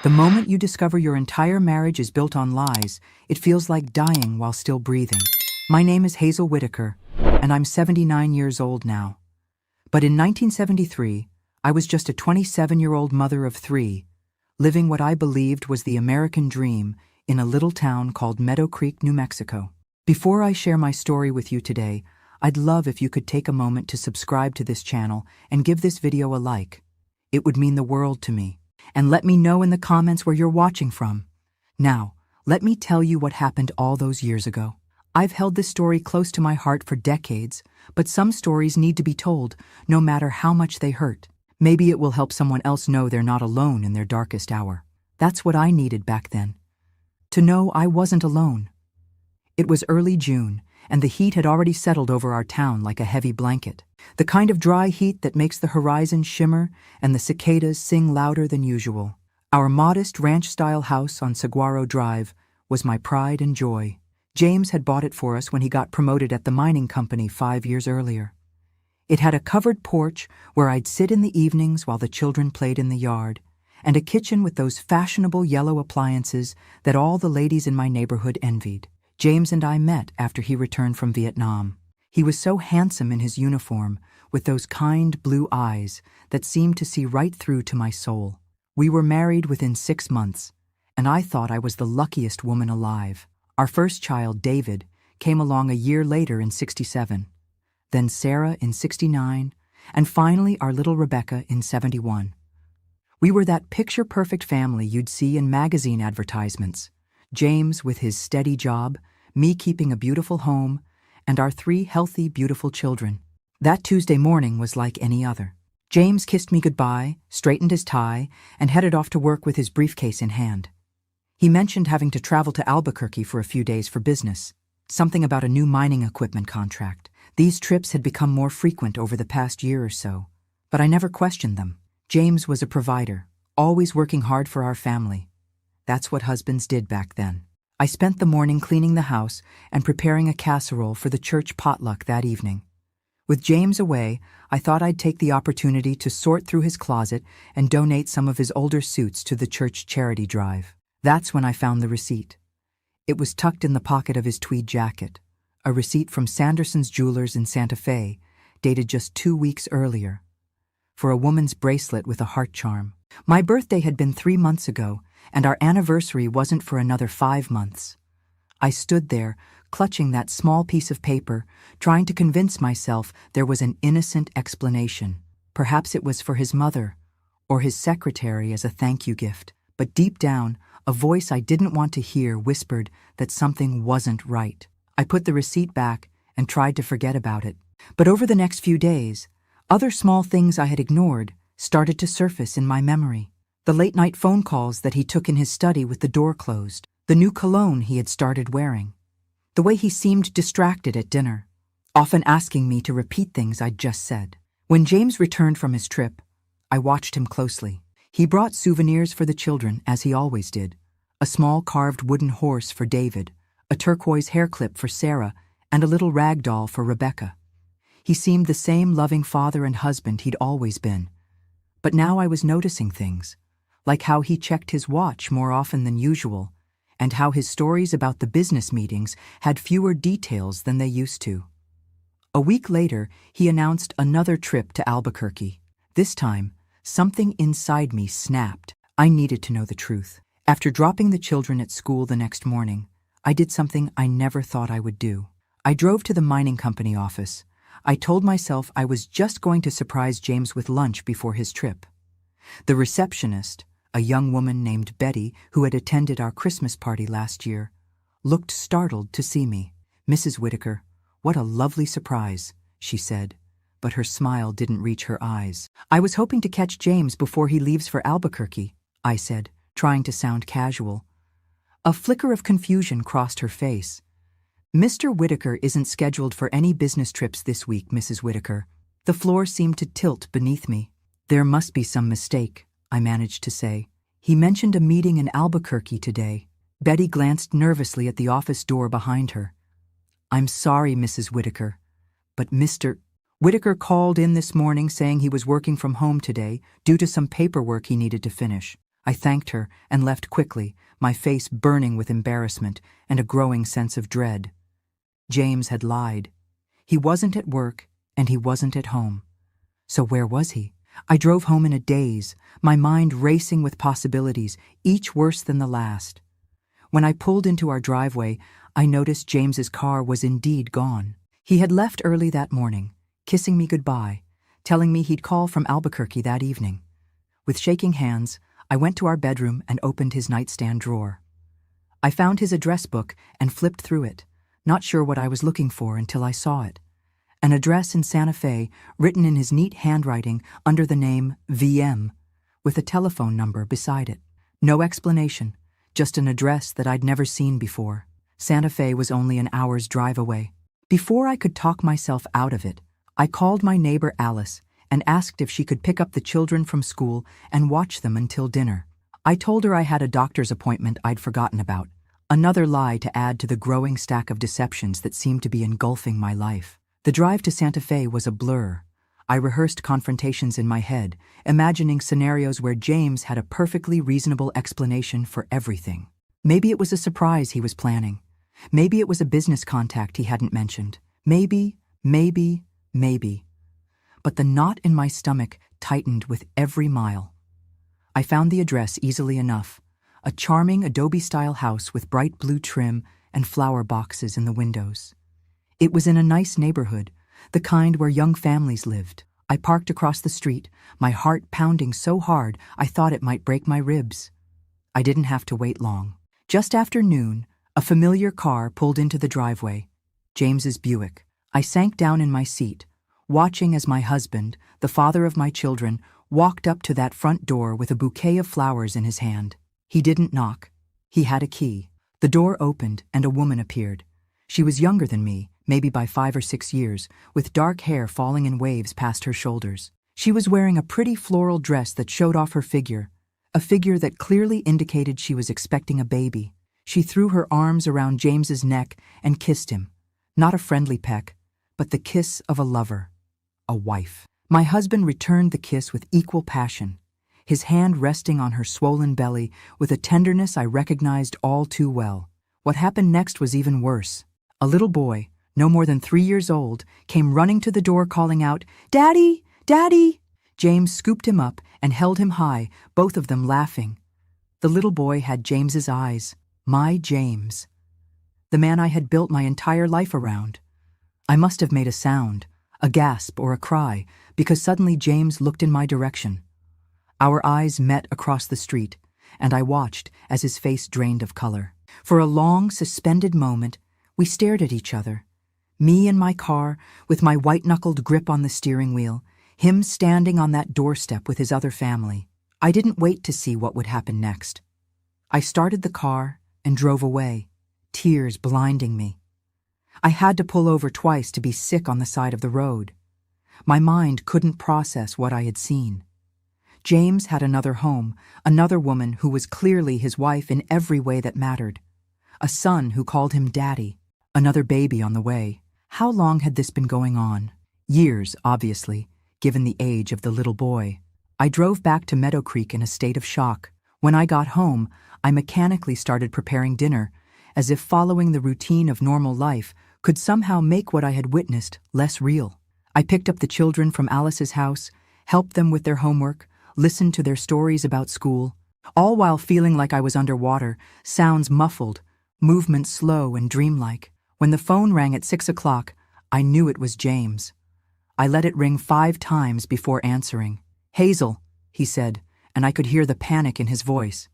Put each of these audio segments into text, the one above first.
The moment you discover your entire marriage is built on lies, it feels like dying while still breathing. My name is Hazel Whitaker, and I'm 79 years old now. But in 1973, I was just a 27-year-old mother of three, living what I believed was the American dream in a little town called Meadow Creek, New Mexico. Before I share my story with you today, I'd love if you could take a moment to subscribe to this channel and give this video a like. It would mean the world to me. And let me know in the comments where you're watching from. Now, let me tell you what happened all those years ago. I've held this story close to my heart for decades, but some stories need to be told, no matter how much they hurt. Maybe it will help someone else know they're not alone in their darkest hour. That's what I needed back then. To know I wasn't alone. It was early June, and the heat had already settled over our town like a heavy blanket. The kind of dry heat that makes the horizon shimmer and the cicadas sing louder than usual. Our modest ranch-style house on Saguaro Drive was my pride and joy. James had bought it for us when he got promoted at the mining company 5 years earlier. It had a covered porch where I'd sit in the evenings while the children played in the yard, and a kitchen with those fashionable yellow appliances that all the ladies in my neighborhood envied. James and I met after he returned from Vietnam. He was so handsome in his uniform, with those kind blue eyes that seemed to see right through to my soul. We were married within 6 months, and I thought I was the luckiest woman alive. Our first child, David, came along a year later in '67, then Sarah in '69, and finally our little Rebecca in '71. We were that picture-perfect family you'd see in magazine advertisements. James with his steady job, me keeping a beautiful home, and our 3 healthy, beautiful children. That Tuesday morning was like any other. James kissed me goodbye, straightened his tie, and headed off to work with his briefcase in hand. He mentioned having to travel to Albuquerque for a few days for business, something about a new mining equipment contract. These trips had become more frequent over the past year or so, but I never questioned them. James was a provider, always working hard for our family. That's what husbands did back then. I spent the morning cleaning the house and preparing a casserole for the church potluck that evening. With James away, I thought I'd take the opportunity to sort through his closet and donate some of his older suits to the church charity drive. That's when I found the receipt. It was tucked in the pocket of his tweed jacket, a receipt from Sanderson's Jewelers in Santa Fe, dated just 2 weeks earlier, for a woman's bracelet with a heart charm. My birthday had been 3 months ago, and our anniversary wasn't for another 5 months. I stood there, clutching that small piece of paper, trying to convince myself there was an innocent explanation. Perhaps it was for his mother, or his secretary as a thank you gift. But deep down, a voice I didn't want to hear whispered that something wasn't right. I put the receipt back and tried to forget about it. But over the next few days, other small things I had ignored started to surface in my memory. The late-night phone calls that he took in his study with the door closed, the new cologne he had started wearing, the way he seemed distracted at dinner, often asking me to repeat things I'd just said. When James returned from his trip, I watched him closely. He brought souvenirs for the children, as he always did, a small carved wooden horse for David, a turquoise hair clip for Sarah, and a little rag doll for Rebecca. He seemed the same loving father and husband he'd always been. But now I was noticing things, like how he checked his watch more often than usual, and how his stories about the business meetings had fewer details than they used to. A week later, he announced another trip to Albuquerque. This time, something inside me snapped. I needed to know the truth. After dropping the children at school the next morning, I did something I never thought I would do. I drove to the mining company office. I told myself I was just going to surprise James with lunch before his trip. The receptionist, a young woman named Betty who had attended our Christmas party last year, looked startled to see me. "Mrs. Whitaker, what a lovely surprise," she said, but her smile didn't reach her eyes. "I was hoping to catch James before he leaves for Albuquerque," I said, trying to sound casual. A flicker of confusion crossed her face. "Mr. Whitaker isn't scheduled for any business trips this week, Mrs. Whitaker." The floor seemed to tilt beneath me. "There must be some mistake," I managed to say. "He mentioned a meeting in Albuquerque today." Betty glanced nervously at the office door behind her. "I'm sorry, Mrs. Whitaker, but Mr. Whitaker called in this morning saying he was working from home today due to some paperwork he needed to finish. I thanked her and left quickly, my face burning with embarrassment and a growing sense of dread. James had lied. He wasn't at work, and he wasn't at home. So where was he? I drove home in a daze, my mind racing with possibilities, each worse than the last. When I pulled into our driveway, I noticed James's car was indeed gone. He had left early that morning, kissing me goodbye, telling me he'd call from Albuquerque that evening. With shaking hands, I went to our bedroom and opened his nightstand drawer. I found his address book and flipped through it, not sure what I was looking for until I saw it. An address in Santa Fe, written in his neat handwriting under the name VM, with a telephone number beside it. No explanation, just an address that I'd never seen before. Santa Fe was only an hour's drive away. Before I could talk myself out of it, I called my neighbor Alice and asked if she could pick up the children from school and watch them until dinner. I told her I had a doctor's appointment I'd forgotten about, another lie to add to the growing stack of deceptions that seemed to be engulfing my life. The drive to Santa Fe was a blur. I rehearsed confrontations in my head, imagining scenarios where James had a perfectly reasonable explanation for everything. Maybe it was a surprise he was planning. Maybe it was a business contact he hadn't mentioned. Maybe. But the knot in my stomach tightened with every mile. I found the address easily enough, a charming Adobe-style house with bright blue trim and flower boxes in the windows. It was in a nice neighborhood, the kind where young families lived. I parked across the street, my heart pounding so hard I thought it might break my ribs. I didn't have to wait long. Just after noon, a familiar car pulled into the driveway, James's Buick. I sank down in my seat, watching as my husband, the father of my children, walked up to that front door with a bouquet of flowers in his hand. He didn't knock. He had a key. The door opened and a woman appeared. She was younger than me, maybe by 5 or 6 years, with dark hair falling in waves past her shoulders. She was wearing a pretty floral dress that showed off her figure, a figure that clearly indicated she was expecting a baby. She threw her arms around James's neck and kissed him, not a friendly peck, but the kiss of a lover. A wife. My husband returned the kiss with equal passion, his hand resting on her swollen belly with a tenderness I recognized all too well. What happened next was even worse. A little boy, no more than 3 years old, came running to the door calling out, "Daddy! Daddy!" James scooped him up and held him high, both of them laughing. The little boy had James's eyes. My James. The man I had built my entire life around. I must have made a sound, a gasp or a cry, because suddenly James looked in my direction. Our eyes met across the street, and I watched as his face drained of color. For a long, suspended moment, we stared at each other. Me in my car, with my white-knuckled grip on the steering wheel, him standing on that doorstep with his other family. I didn't wait to see what would happen next. I started the car and drove away, tears blinding me. I had to pull over twice to be sick on the side of the road. My mind couldn't process what I had seen. James had another home, another woman who was clearly his wife in every way that mattered. A son who called him daddy, another baby on the way. How long had this been going on? Years, obviously, given the age of the little boy. I drove back to Meadow Creek in a state of shock. When I got home, I mechanically started preparing dinner, as if following the routine of normal life could somehow make what I had witnessed less real. I picked up the children from Alice's house, helped them with their homework, listened to their stories about school, all while feeling like I was underwater, sounds muffled, movements slow and dreamlike. When the phone rang at 6 o'clock, I knew it was James. I let it ring 5 times before answering. "Hazel," he said, and I could hear the panic in his voice.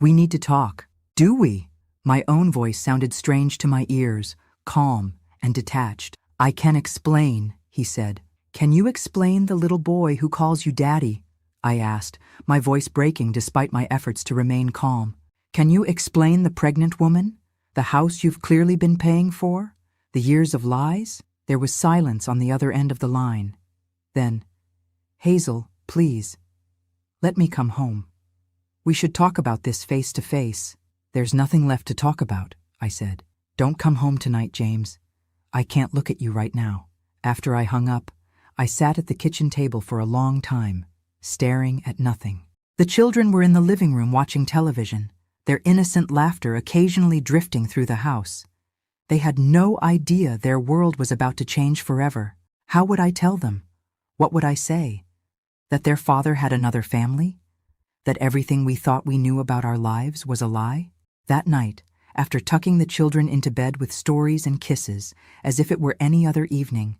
"We need to talk." "Do we?" My own voice sounded strange to my ears, calm and detached. "I can explain," he said. "Can you explain the little boy who calls you daddy?" I asked, my voice breaking despite my efforts to remain calm. "Can you explain the pregnant woman? The house you've clearly been paying for? The years of lies?" There was silence on the other end of the line. Then, "Hazel, please, let me come home. We should talk about this face to face." "There's nothing left to talk about," I said. "Don't come home tonight, James. I can't look at you right now." After I hung up, I sat at the kitchen table for a long time, staring at nothing. The children were in the living room watching television, their innocent laughter occasionally drifting through the house. They had no idea their world was about to change forever. How would I tell them? What would I say? That their father had another family? That everything we thought we knew about our lives was a lie? That night, after tucking the children into bed with stories and kisses, as if it were any other evening,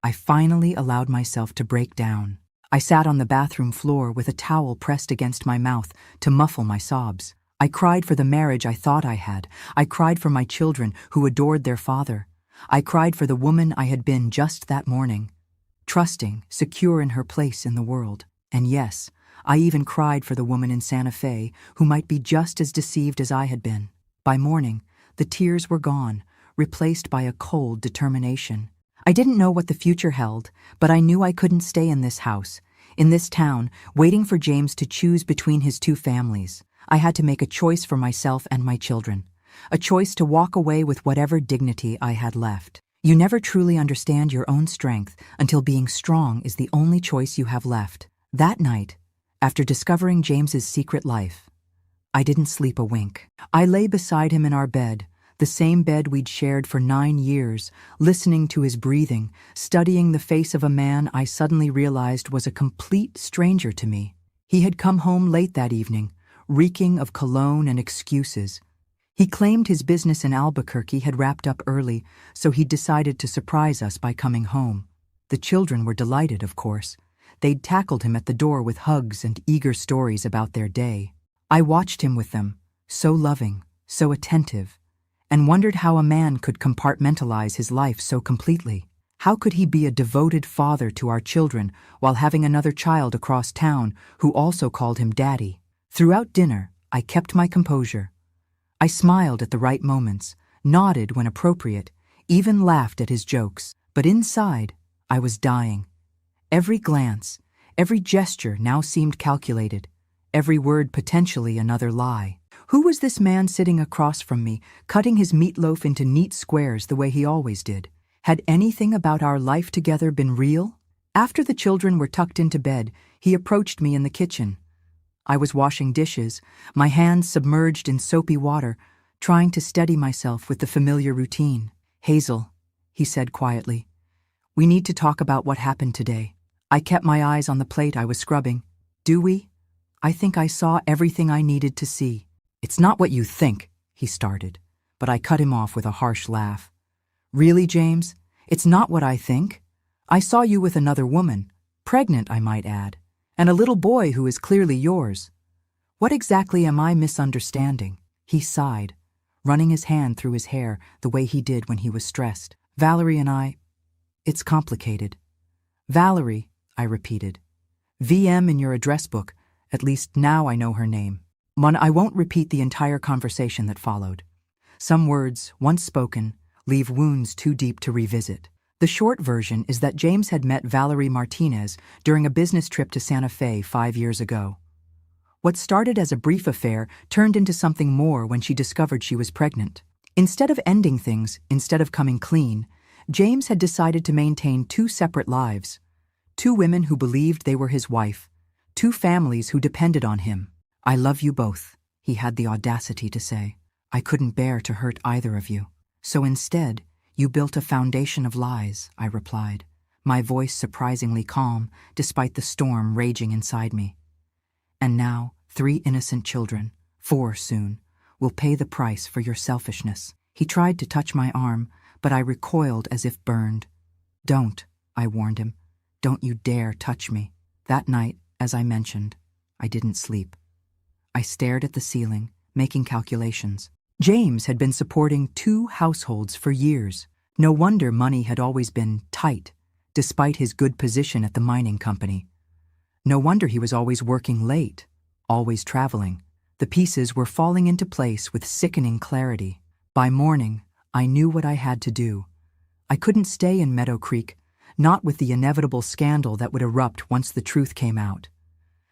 I finally allowed myself to break down. I sat on the bathroom floor with a towel pressed against my mouth to muffle my sobs. I cried for the marriage I thought I had. I cried for my children who adored their father. I cried for the woman I had been just that morning, trusting, secure in her place in the world. And yes, I even cried for the woman in Santa Fe who might be just as deceived as I had been. By morning, the tears were gone, replaced by a cold determination. I didn't know what the future held, but I knew I couldn't stay in this house, in this town, waiting for James to choose between his two families. I had to make a choice for myself and my children, a choice to walk away with whatever dignity I had left. You never truly understand your own strength until being strong is the only choice you have left. That night, after discovering James's secret life, I didn't sleep a wink. I lay beside him in our bed, the same bed we'd shared for 9 years, listening to his breathing, studying the face of a man I suddenly realized was a complete stranger to me. He had come home late that evening, reeking of cologne and excuses. He claimed his business in Albuquerque had wrapped up early, so he'd decided to surprise us by coming home. The children were delighted, of course. They'd tackled him at the door with hugs and eager stories about their day. I watched him with them, so loving, so attentive, and wondered how a man could compartmentalize his life so completely. How could he be a devoted father to our children while having another child across town who also called him Daddy? Throughout dinner, I kept my composure. I smiled at the right moments, nodded when appropriate, even laughed at his jokes. But inside, I was dying. Every glance, every gesture now seemed calculated, every word potentially another lie. Who was this man sitting across from me, cutting his meatloaf into neat squares the way he always did? Had anything about our life together been real? After the children were tucked into bed, he approached me in the kitchen. I was washing dishes, my hands submerged in soapy water, trying to steady myself with the familiar routine. "Hazel," he said quietly, "we need to talk about what happened today." I kept my eyes on the plate I was scrubbing. "Do we?" I think I saw everything I needed to see. "It's not what you think," he started, but I cut him off with a harsh laugh. "Really, James? It's not what I think? I saw you with another woman, pregnant, I might add, and a little boy who is clearly yours. What exactly am I misunderstanding?" He sighed, running his hand through his hair the way he did when he was stressed. "Valerie and I, it's complicated." "Valerie," I repeated. "VM in your address book, at least now I know her name." I won't repeat the entire conversation that followed. Some words, once spoken, leave wounds too deep to revisit. The short version is that James had met Valerie Martinez during a business trip to Santa Fe 5 years ago. What started as a brief affair turned into something more when she discovered she was pregnant. Instead of ending things, instead of coming clean, James had decided to maintain 2 separate lives. 2 women who believed they were his wife. 2 families who depended on him. "I love you both," he had the audacity to say. "I couldn't bear to hurt either of you. So instead, you built a foundation of lies," I replied, my voice surprisingly calm despite the storm raging inside me. "And now, 3 innocent children, 4 soon, will pay the price for your selfishness." He tried to touch my arm, but I recoiled as if burned. "Don't," I warned him. "Don't you dare touch me." That night, as I mentioned, I didn't sleep. I stared at the ceiling, making calculations. James had been supporting 2 households for years. No wonder money had always been tight, despite his good position at the mining company. No wonder he was always working late, always traveling. The pieces were falling into place with sickening clarity. By morning, I knew what I had to do. I couldn't stay in Meadow Creek, not with the inevitable scandal that would erupt once the truth came out.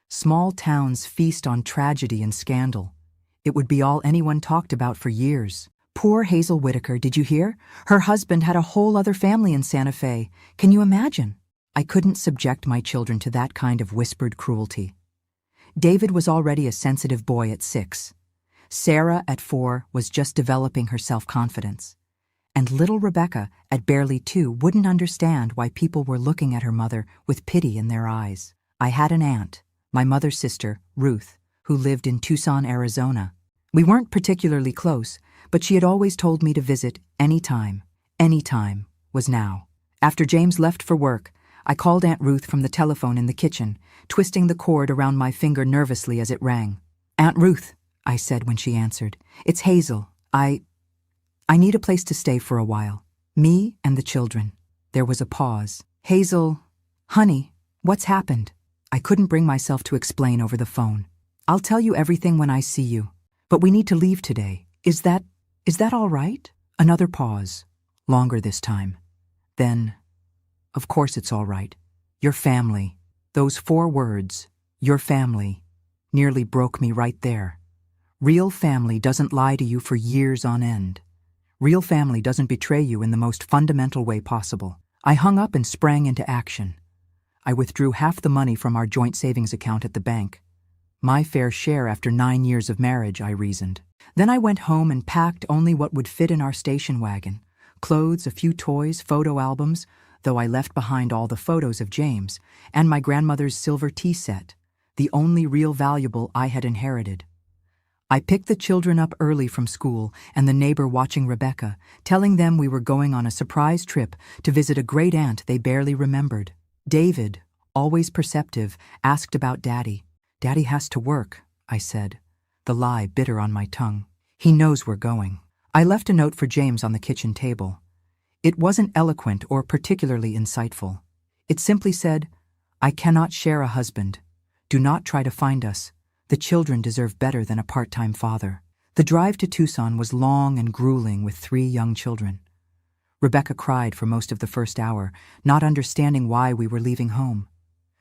Small towns feast on tragedy and scandal. It would be all anyone talked about for years. "Poor Hazel Whitaker, did you hear? Her husband had a whole other family in Santa Fe. Can you imagine?" I couldn't subject my children to that kind of whispered cruelty. David was already a sensitive boy at 6. Sarah, at 4, was just developing her self-confidence. And little Rebecca, at barely 2, wouldn't understand why people were looking at her mother with pity in their eyes. I had an aunt, my mother's sister, Ruth, who lived in Tucson, Arizona. We weren't particularly close, but she had always told me to visit anytime. Anytime was now. After James left for work, I called Aunt Ruth from the telephone in the kitchen, twisting the cord around my finger nervously as it rang. "Aunt Ruth," I said when she answered, "it's Hazel. I need a place to stay for a while. Me and the children." There was a pause. "Hazel, honey, what's happened?" I couldn't bring myself to explain over the phone. "I'll tell you everything when I see you. But we need to leave today. Is that all right?" Another pause. Longer this time. Then, "Of course it's all right. Your family." Those 4 words, "your family," nearly broke me right there. Real family doesn't lie to you for years on end. Real family doesn't betray you in the most fundamental way possible. I hung up and sprang into action. I withdrew half the money from our joint savings account at the bank. My fair share after 9 years of marriage, I reasoned. Then I went home and packed only what would fit in our station wagon. Clothes, a few toys, photo albums, though I left behind all the photos of James, and my grandmother's silver tea set, the only real valuable I had inherited. I picked the children up early from school and the neighbor watching Rebecca, telling them we were going on a surprise trip to visit a great aunt they barely remembered. David, always perceptive, asked about Daddy. "Daddy has to work," I said, the lie bitter on my tongue. "He knows we're going." I left a note for James on the kitchen table. It wasn't eloquent or particularly insightful. It simply said, "I cannot share a husband. Do not try to find us. The children deserve better than a part-time father." The drive to Tucson was long and grueling with 3 young children. Rebecca cried for most of the first hour, not understanding why we were leaving home.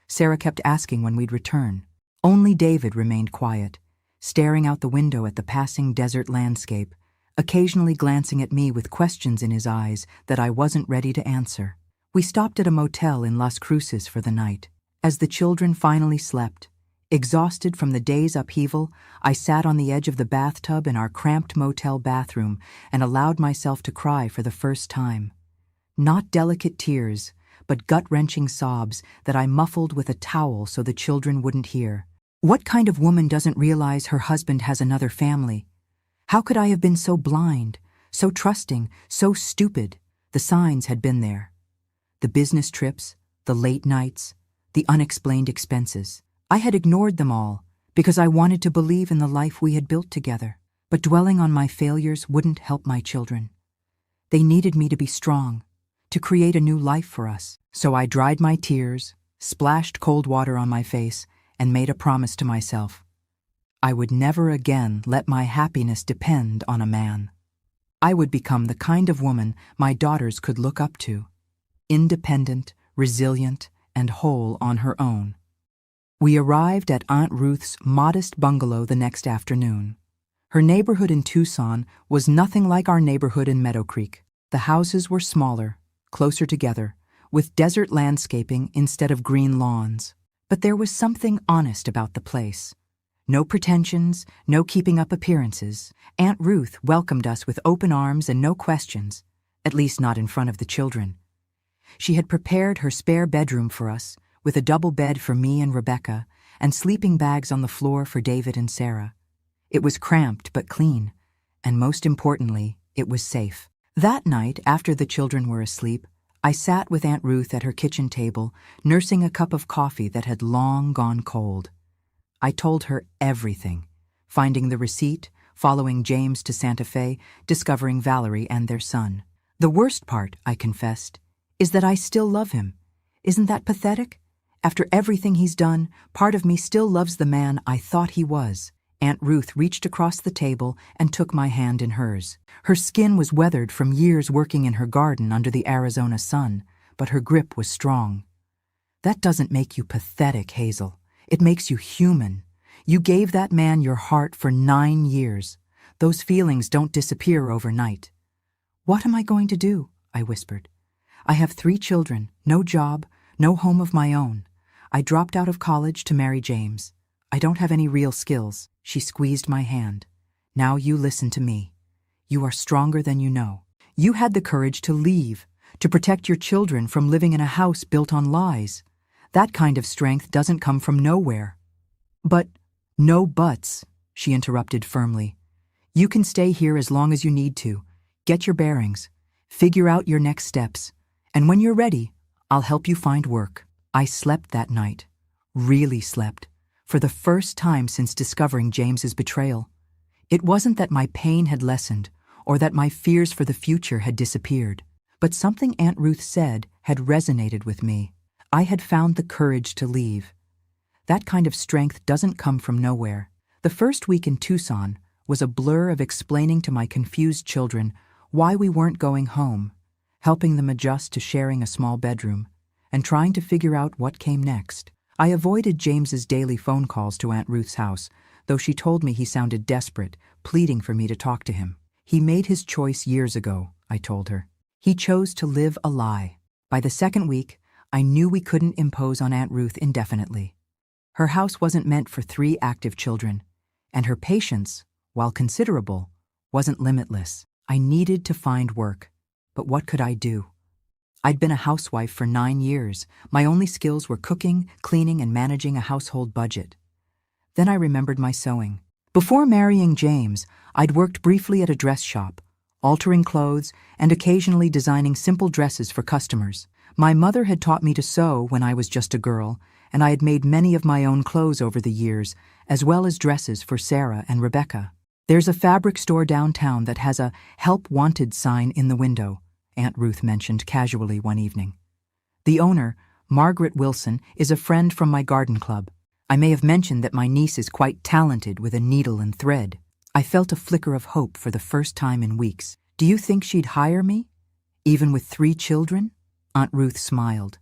Sarah kept asking when we'd return. Only David remained quiet, staring out the window at the passing desert landscape, occasionally glancing at me with questions in his eyes that I wasn't ready to answer. We stopped at a motel in Las Cruces for the night. As the children finally slept, exhausted from the day's upheaval, I sat on the edge of the bathtub in our cramped motel bathroom and allowed myself to cry for the first time. Not delicate tears, but gut-wrenching sobs that I muffled with a towel so the children wouldn't hear. What kind of woman doesn't realize her husband has another family? How could I have been so blind, so trusting, so stupid? The signs had been there. The business trips, the late nights, the unexplained expenses. I had ignored them all because I wanted to believe in the life we had built together. But dwelling on my failures wouldn't help my children. They needed me to be strong, to create a new life for us. So I dried my tears, splashed cold water on my face, and made a promise to myself. I would never again let my happiness depend on a man. I would become the kind of woman my daughters could look up to, independent, resilient, and whole on her own. We arrived at Aunt Ruth's modest bungalow the next afternoon. Her neighborhood in Tucson was nothing like our neighborhood in Meadow Creek. The houses were smaller, closer together, with desert landscaping instead of green lawns. But there was something honest about the place. No pretensions, no keeping up appearances. Aunt Ruth welcomed us with open arms and no questions, at least not in front of the children. She had prepared her spare bedroom for us, with a double bed for me and Rebecca, and sleeping bags on the floor for David and Sarah. It was cramped but clean, and most importantly, it was safe. That night, after the children were asleep, I sat with Aunt Ruth at her kitchen table, nursing a cup of coffee that had long gone cold. I told her everything, finding the receipt, following James to Santa Fe, discovering Valerie and their son. The worst part, I confessed, is that I still love him. Isn't that pathetic? After everything he's done, part of me still loves the man I thought he was. Aunt Ruth reached across the table and took my hand in hers. Her skin was weathered from years working in her garden under the Arizona sun, but her grip was strong. "That doesn't make you pathetic, Hazel. It makes you human. You gave that man your heart for 9 years. Those feelings don't disappear overnight." "What am I going to do?" I whispered. "I have 3 children, no job, no home of my own. I dropped out of college to marry James. I don't have any real skills. She squeezed my hand. Now you listen to me. You are stronger than you know. You had the courage to leave, to protect your children from living in a house built on lies. That kind of strength doesn't come from nowhere. But, no buts, she interrupted firmly. You can stay here as long as you need to. Get your bearings. Figure out your next steps. And when you're ready, I'll help you find work. I slept that night. Really slept. For the first time since discovering James's betrayal. It wasn't that my pain had lessened, or that my fears for the future had disappeared. But something Aunt Ruth said had resonated with me. I had found the courage to leave. That kind of strength doesn't come from nowhere. The first week in Tucson was a blur of explaining to my confused children why we weren't going home, helping them adjust to sharing a small bedroom, and trying to figure out what came next. I avoided James's daily phone calls to Aunt Ruth's house, though she told me he sounded desperate, pleading for me to talk to him. He made his choice years ago, I told her. He chose to live a lie. By the second week, I knew we couldn't impose on Aunt Ruth indefinitely. Her house wasn't meant for 3 active children, and her patience, while considerable, wasn't limitless. I needed to find work, but what could I do? I'd been a housewife for 9 years. My only skills were cooking, cleaning, and managing a household budget. Then I remembered my sewing. Before marrying James, I'd worked briefly at a dress shop, altering clothes and occasionally designing simple dresses for customers. My mother had taught me to sew when I was just a girl, and I had made many of my own clothes over the years, as well as dresses for Sarah and Rebecca. There's a fabric store downtown that has a "Help Wanted" sign in the window, Aunt Ruth mentioned casually one evening. The owner, Margaret Wilson, is a friend from my garden club. I may have mentioned that my niece is quite talented with a needle and thread. I felt a flicker of hope for the first time in weeks. Do you think she'd hire me? Even with 3 children? Aunt Ruth smiled.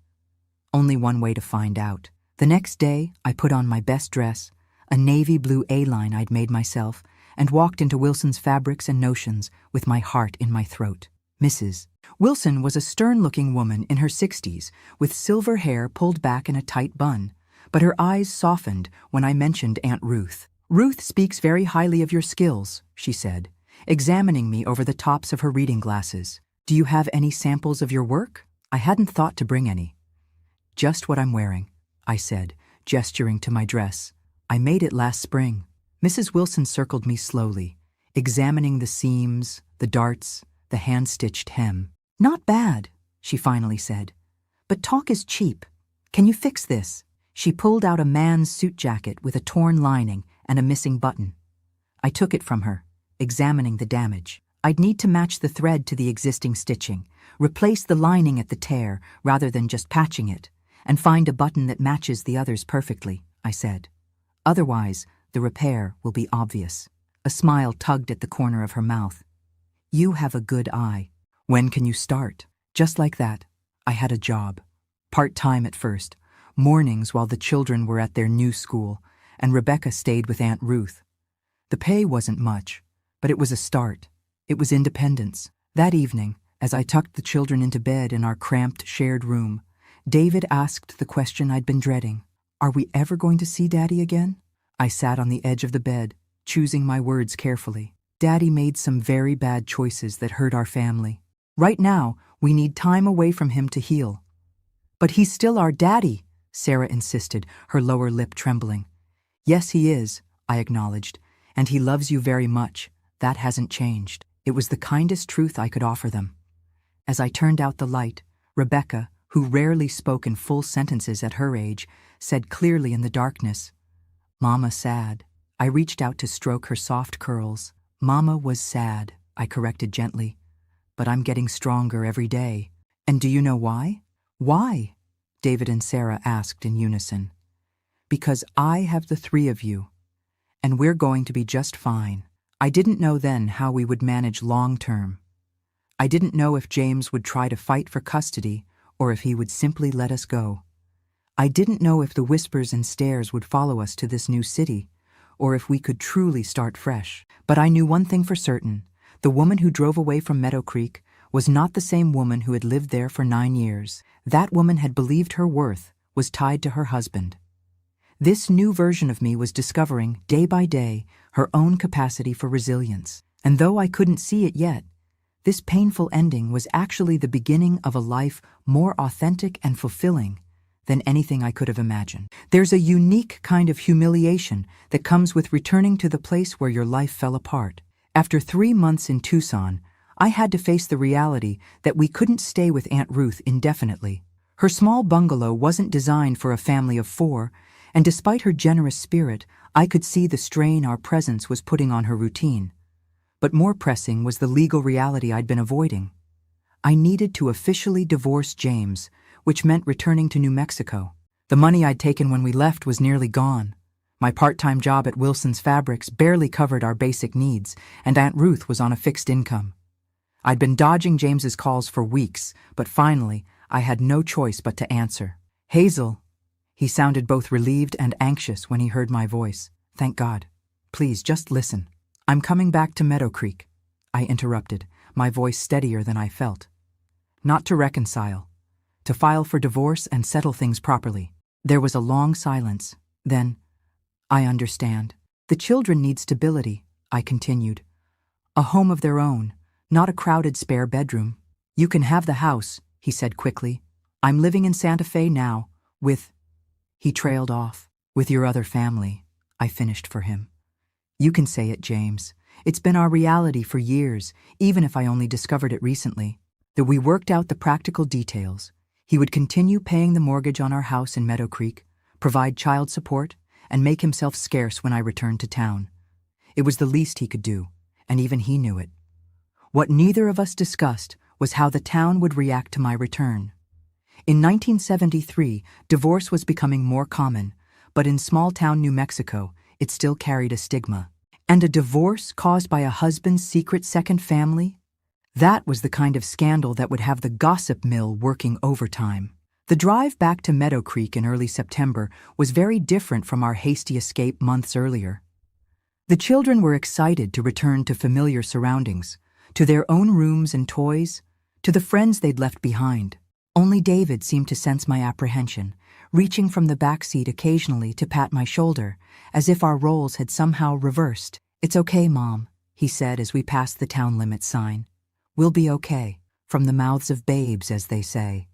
Only one way to find out. The next day, I put on my best dress, a navy blue A-line I'd made myself, and walked into Wilson's Fabrics and Notions with my heart in my throat. Mrs. Wilson was a stern-looking woman in her 60s, with silver hair pulled back in a tight bun, but her eyes softened when I mentioned Aunt Ruth. "Ruth speaks very highly of your skills," she said, examining me over the tops of her reading glasses. "Do you have any samples of your work?" I hadn't thought to bring any. "Just what I'm wearing," I said, gesturing to my dress. "I made it last spring." Mrs. Wilson circled me slowly, examining the seams, the darts, the hand-stitched hem. "Not bad," she finally said. "But talk is cheap. Can you fix this?" She pulled out a man's suit jacket with a torn lining and a missing button. I took it from her, examining the damage. I'd need to match the thread to the existing stitching, replace the lining at the tear rather than just patching it, and find a button that matches the others perfectly, I said. Otherwise, the repair will be obvious. A smile tugged at the corner of her mouth. "You have a good eye. When can you start?" Just like that, I had a job. Part-time at first, mornings while the children were at their new school, and Rebecca stayed with Aunt Ruth. The pay wasn't much, but it was a start. It was independence. That evening, as I tucked the children into bed in our cramped shared room, David asked the question I'd been dreading. "Are we ever going to see Daddy again?" I sat on the edge of the bed, choosing my words carefully. Daddy made some very bad choices that hurt our family. Right now, we need time away from him to heal. "But he's still our daddy," Sarah insisted, her lower lip trembling. "Yes, he is," I acknowledged, "and he loves you very much. That hasn't changed." It was the kindest truth I could offer them. As I turned out the light, Rebecca, who rarely spoke in full sentences at her age, said clearly in the darkness, "Mama sad." I reached out to stroke her soft curls. "Mama was sad," I corrected gently, "but I'm getting stronger every day." "And do you know why?" "Why?" David and Sarah asked in unison. "Because I have the 3 of you, and we're going to be just fine." I didn't know then how we would manage long-term. I didn't know if James would try to fight for custody or if he would simply let us go. I didn't know if the whispers and stares would follow us to this new city, or if we could truly start fresh. But I knew one thing for certain. The woman who drove away from Meadow Creek was not the same woman who had lived there for 9 years. That woman had believed her worth was tied to her husband. This new version of me was discovering, day by day, her own capacity for resilience. And though I couldn't see it yet, this painful ending was actually the beginning of a life more authentic and fulfilling than anything I could have imagined. There's a unique kind of humiliation that comes with returning to the place where your life fell apart. After 3 months in Tucson, I had to face the reality that we couldn't stay with Aunt Ruth indefinitely. Her small bungalow wasn't designed for a family of 4, and despite her generous spirit, I could see the strain our presence was putting on her routine. But more pressing was the legal reality I'd been avoiding. I needed to officially divorce James, which meant returning to New Mexico. The money I'd taken when we left was nearly gone. My part-time job at Wilson's Fabrics barely covered our basic needs, and Aunt Ruth was on a fixed income. I'd been dodging James's calls for weeks, but finally, I had no choice but to answer. "Hazel." He sounded both relieved and anxious when he heard my voice. "Thank God. Please, just listen. I'm coming back to Meadow Creek," I interrupted, my voice steadier than I felt. "Not to reconcile. To file for divorce and settle things properly." There was a long silence. Then, "I understand. The children need stability," I continued. "A home of their own, not a crowded spare bedroom." "You can have the house," he said quickly. "I'm living in Santa Fe now, with—" He trailed off. "With your other family," I finished for him. "You can say it, James. It's been our reality for years, even if I only discovered it recently." That we worked out the practical details. He would continue paying the mortgage on our house in Meadow Creek, provide child support, and make himself scarce when I returned to town. It was the least he could do, and even he knew it. What neither of us discussed was how the town would react to my return. In 1973, divorce was becoming more common, but in small-town New Mexico, it still carried a stigma. And a divorce caused by a husband's secret second family? That was the kind of scandal that would have the gossip mill working overtime. The drive back to Meadow Creek in early September was very different from our hasty escape months earlier. The children were excited to return to familiar surroundings, to their own rooms and toys, to the friends they'd left behind. Only David seemed to sense my apprehension, reaching from the back seat occasionally to pat my shoulder, as if our roles had somehow reversed. "It's okay, Mom," he said as we passed the town limit sign. "We'll be okay," from the mouths of babes, as they say.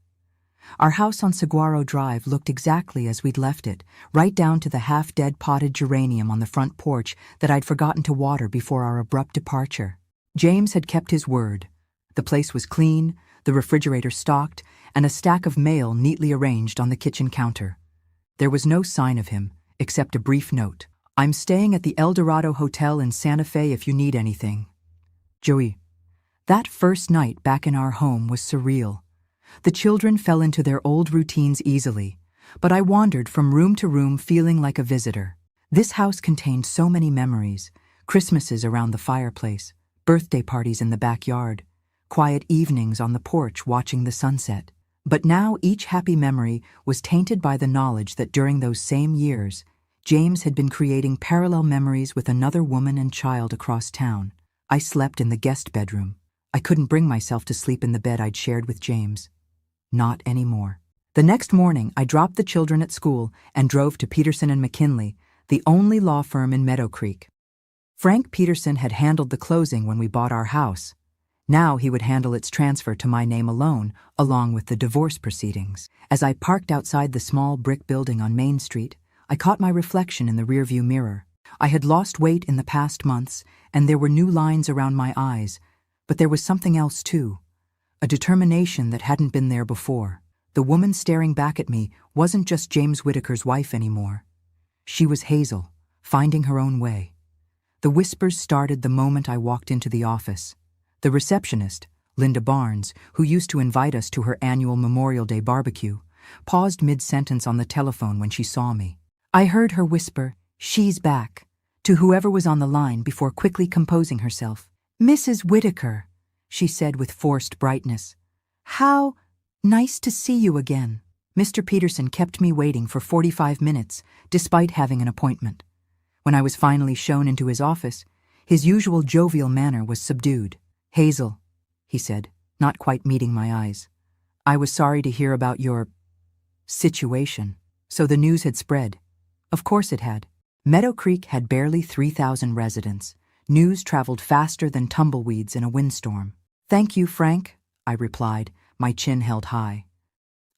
Our house on Saguaro Drive looked exactly as we'd left it, right down to the half-dead potted geranium on the front porch that I'd forgotten to water before our abrupt departure. James had kept his word. The place was clean, the refrigerator stocked, and a stack of mail neatly arranged on the kitchen counter. There was no sign of him, except a brief note. "I'm staying at the El Dorado Hotel in Santa Fe if you need anything. Joey." That first night back in our home was surreal. The children fell into their old routines easily, but I wandered from room to room feeling like a visitor. This house contained so many memories: Christmases around the fireplace, birthday parties in the backyard, quiet evenings on the porch watching the sunset. But now each happy memory was tainted by the knowledge that during those same years, James had been creating parallel memories with another woman and child across town. I slept in the guest bedroom. I couldn't bring myself to sleep in the bed I'd shared with James. Not anymore. The next morning, I dropped the children at school and drove to Peterson and McKinley, the only law firm in Meadow Creek. Frank Peterson had handled the closing when we bought our house. Now he would handle its transfer to my name alone, along with the divorce proceedings. As I parked outside the small brick building on Main Street, I caught my reflection in the rearview mirror. I had lost weight in the past months, and there were new lines around my eyes, but there was something else too, a determination that hadn't been there before. The woman staring back at me wasn't just James Whitaker's wife anymore. She was Hazel, finding her own way. The whispers started the moment I walked into the office. The receptionist, Linda Barnes, who used to invite us to her annual Memorial Day barbecue, paused mid-sentence on the telephone when she saw me. I heard her whisper, "She's back," to whoever was on the line before quickly composing herself. "Mrs. Whitaker," she said with forced brightness. "How nice to see you again." Mr. Peterson kept me waiting for 45 minutes, despite having an appointment. When I was finally shown into his office, his usual jovial manner was subdued. "Hazel," he said, not quite meeting my eyes. "I was sorry to hear about your situation." So the news had spread. Of course it had. Meadow Creek had barely 3,000 residents. News traveled faster than tumbleweeds in a windstorm. "Thank you, Frank," I replied, my chin held high.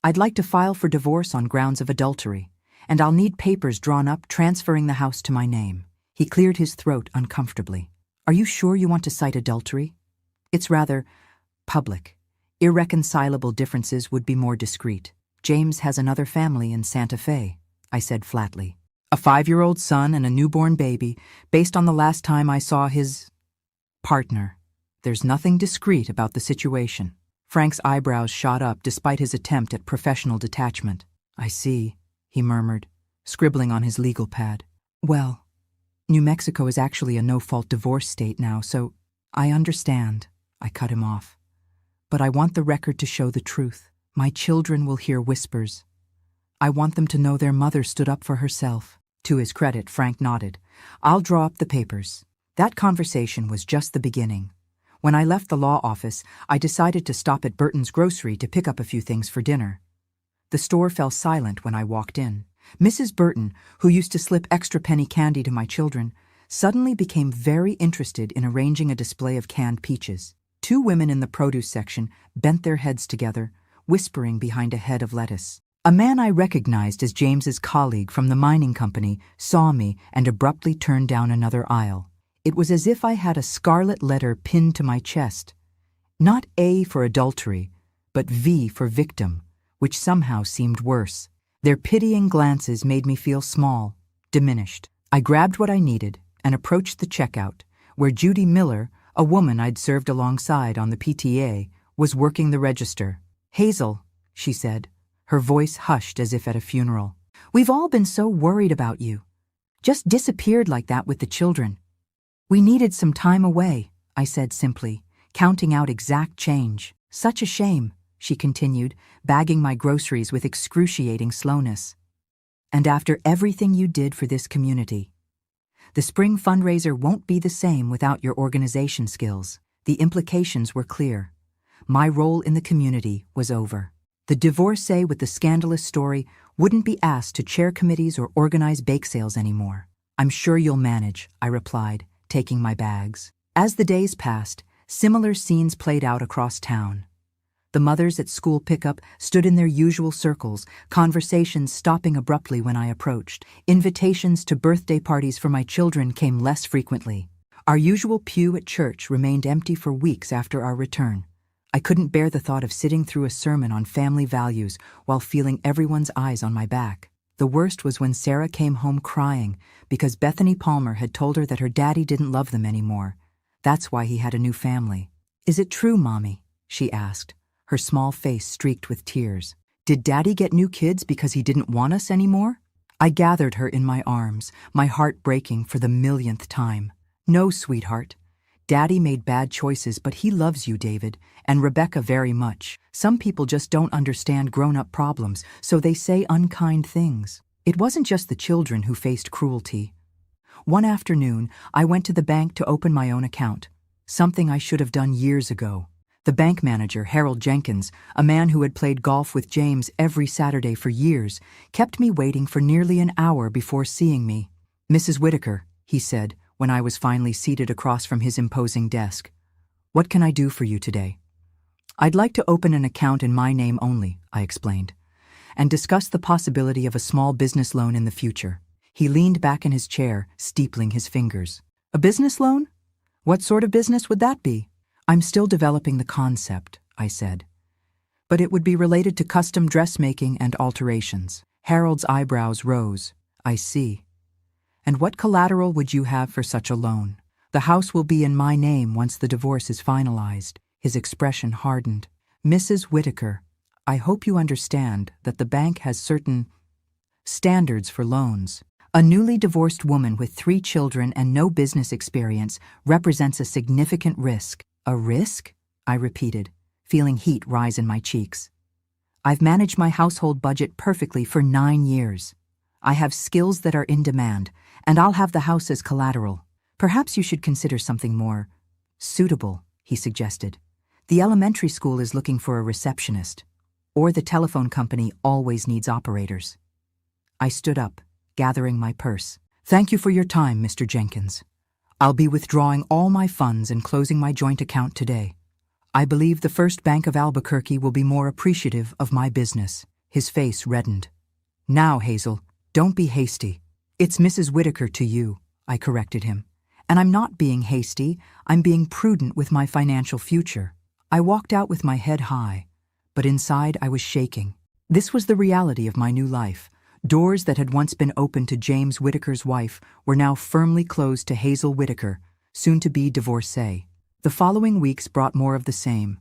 "I'd like to file for divorce on grounds of adultery, and I'll need papers drawn up transferring the house to my name." He cleared his throat uncomfortably. "Are you sure you want to cite adultery? It's rather public. Irreconcilable differences would be more discreet. James has another family in Santa Fe," I said flatly. "A 5-year-old son and a newborn baby, based on the last time I saw his partner. There's nothing discreet about the situation." Frank's eyebrows shot up despite his attempt at professional detachment. "I see," he murmured, scribbling on his legal pad. "Well, New Mexico is actually a no-fault divorce state now, so I understand," I cut him off. "But I want the record to show the truth. My children will hear whispers. I want them to know their mother stood up for herself." To his credit, Frank nodded. "I'll draw up the papers." That conversation was just the beginning. When I left the law office, I decided to stop at Burton's Grocery to pick up a few things for dinner. The store fell silent when I walked in. Mrs. Burton, who used to slip extra penny candy to my children, suddenly became very interested in arranging a display of canned peaches. 2 women in the produce section bent their heads together, whispering behind a head of lettuce. A man I recognized as James's colleague from the mining company saw me and abruptly turned down another aisle. It was as if I had a scarlet letter pinned to my chest. Not A for adultery, but V for victim, which somehow seemed worse. Their pitying glances made me feel small, diminished. I grabbed what I needed and approached the checkout, where Judy Miller, a woman I'd served alongside on the PTA, was working the register. "Hazel," she said, her voice hushed as if at a funeral. "We've all been so worried about you. Just disappeared like that with the children." "We needed some time away," I said simply, counting out exact change. "Such a shame," she continued, bagging my groceries with excruciating slowness. "And after everything you did for this community. The spring fundraiser won't be the same without your organization skills." The implications were clear. My role in the community was over. The divorcee with the scandalous story wouldn't be asked to chair committees or organize bake sales anymore. "I'm sure you'll manage," I replied, taking my bags. As the days passed, similar scenes played out across town. The mothers at school pickup stood in their usual circles, conversations stopping abruptly when I approached. Invitations to birthday parties for my children came less frequently. Our usual pew at church remained empty for weeks after our return. I couldn't bear the thought of sitting through a sermon on family values while feeling everyone's eyes on my back. The worst was when Sarah came home crying because Bethany Palmer had told her that her daddy didn't love them anymore. That's why he had a new family. "Is it true, Mommy?" she asked, her small face streaked with tears. "Did Daddy get new kids because he didn't want us anymore?" I gathered her in my arms, my heart breaking for the millionth time. "No, sweetheart. Daddy made bad choices, but he loves you, David, and Rebecca very much. Some people just don't understand grown-up problems, so they say unkind things." It wasn't just the children who faced cruelty. One afternoon, I went to the bank to open my own account, something I should have done years ago. The bank manager, Harold Jenkins, a man who had played golf with James every Saturday for years, kept me waiting for nearly an hour before seeing me. "Mrs. Whitaker," he said, when I was finally seated across from his imposing desk, "what can I do for you today?" "I'd like to open an account in my name only," I explained, "and discuss the possibility of a small business loan in the future." He leaned back in his chair, steepling his fingers. "A business loan? What sort of business would that be?" "I'm still developing the concept," I said, "but it would be related to custom dressmaking and alterations." Harold's eyebrows rose. "I see. And what collateral would you have for such a loan?" "The house will be in my name once the divorce is finalized." His expression hardened. "Mrs. Whitaker, I hope you understand that the bank has certain standards for loans. A newly divorced woman with 3 children and no business experience represents a significant risk." "A risk?" I repeated, feeling heat rise in my cheeks. "I've managed my household budget perfectly for 9 years. I have skills that are in demand, and I'll have the house as collateral." "Perhaps you should consider something more suitable," he suggested. "The elementary school is looking for a receptionist, or the telephone company always needs operators." I stood up, gathering my purse. Thank you for your time, Mr. Jenkins. I'll be withdrawing all my funds and closing my joint account today. I believe the First Bank of Albuquerque will be more appreciative of my business. His face reddened. Now, Hazel, don't be hasty. It's Mrs. Whitaker to you, I corrected him. And I'm not being hasty, I'm being prudent with my financial future. I walked out with my head high, but inside I was shaking. This was the reality of my new life. Doors that had once been open to James Whitaker's wife were now firmly closed to Hazel Whitaker, soon to be divorcee. The following weeks brought more of the same.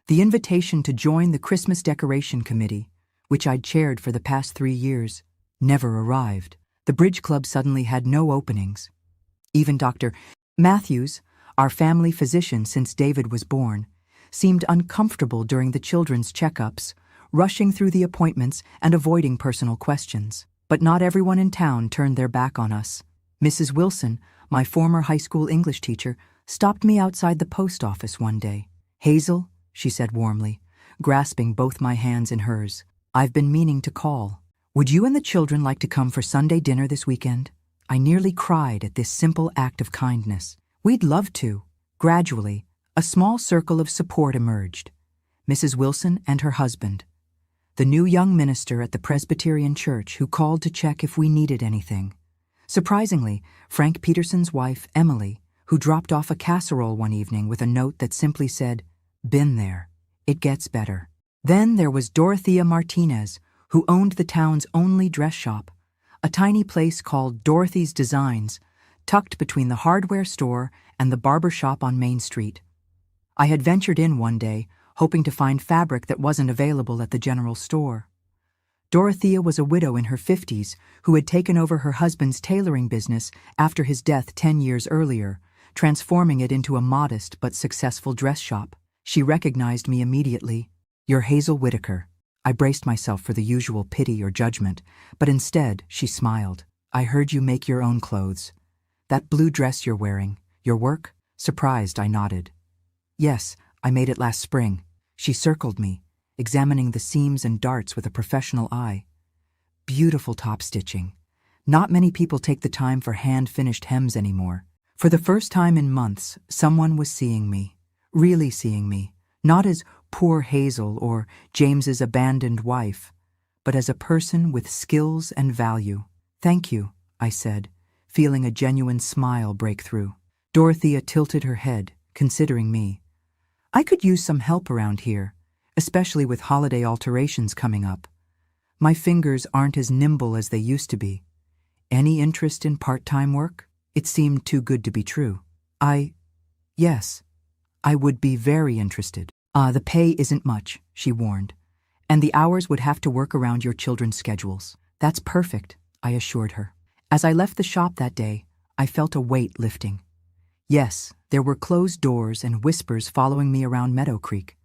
The invitation to join the Christmas decoration committee, which I'd chaired for the past 3 years, never arrived. The bridge club suddenly had no openings. Even Dr. Matthews, our family physician since David was born, seemed uncomfortable during the children's checkups, rushing through the appointments and avoiding personal questions. But not everyone in town turned their back on us. Mrs. Wilson, my former high school English teacher, stopped me outside the post office one day. Hazel, she said warmly, grasping both my hands in hers, I've been meaning to call. Would you and the children like to come for Sunday dinner this weekend? I nearly cried at this simple act of kindness. We'd love to. Gradually, a small circle of support emerged. Mrs. Wilson and her husband, the new young minister at the Presbyterian Church who called to check if we needed anything. Surprisingly, Frank Peterson's wife, Emily, who dropped off a casserole one evening with a note that simply said, "Been there. It gets better." Then there was Dorothia Martinez, who owned the town's only dress shop, a tiny place called Dorothy's Designs, tucked between the hardware store and the barber shop on Main Street. I had ventured in one day, hoping to find fabric that wasn't available at the general store. Dorothea was a widow in her 50s who had taken over her husband's tailoring business after his death 10 years earlier, transforming it into a modest but successful dress shop. She recognized me immediately. "You're Hazel Whitaker." I braced myself for the usual pity or judgment, but instead she smiled. "I heard you make your own clothes. That blue dress you're wearing, your work?" Surprised, I nodded. "Yes, I made it last spring." She circled me, examining the seams and darts with a professional eye. Beautiful top stitching. Not many people take the time for hand-finished hems anymore. For the first time in months, someone was seeing me, really seeing me, not as poor Hazel or James's abandoned wife, but as a person with skills and value. "Thank you," I said, feeling a genuine smile break through. Dorothea tilted her head, considering me. "I could use some help around here, especially with holiday alterations coming up. My fingers aren't as nimble as they used to be. Any interest in part-time work?" It seemed too good to be true. Yes, I would be very interested." The pay isn't much," she warned, "and the hours would have to work around your children's schedules." "That's perfect," I assured her. As I left the shop that day, I felt a weight lifting. Yes, there were closed doors and whispers following me around Meadow Creek.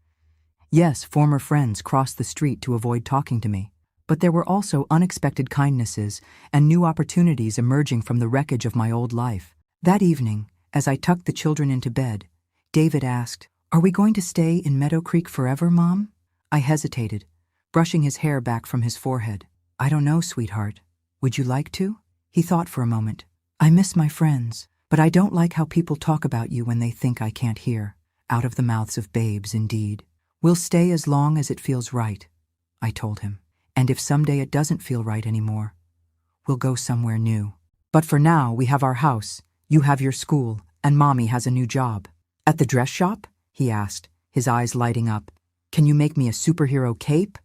Yes, former friends crossed the street to avoid talking to me. But there were also unexpected kindnesses and new opportunities emerging from the wreckage of my old life. That evening, as I tucked the children into bed, David asked, "Are we going to stay in Meadow Creek forever, Mom?" I hesitated, brushing his hair back from his forehead. "I don't know, sweetheart. Would you like to?" He thought for a moment. "I miss my friends, but I don't like how people talk about you when they think I can't hear. Out of the mouths of babes, indeed. We'll stay as long as it feels right," I told him. "And if someday it doesn't feel right anymore, we'll go somewhere new. But for now, we have our house, you have your school, and Mommy has a new job." "At the dress shop?" he asked, his eyes lighting up. "Can you make me a superhero cape?"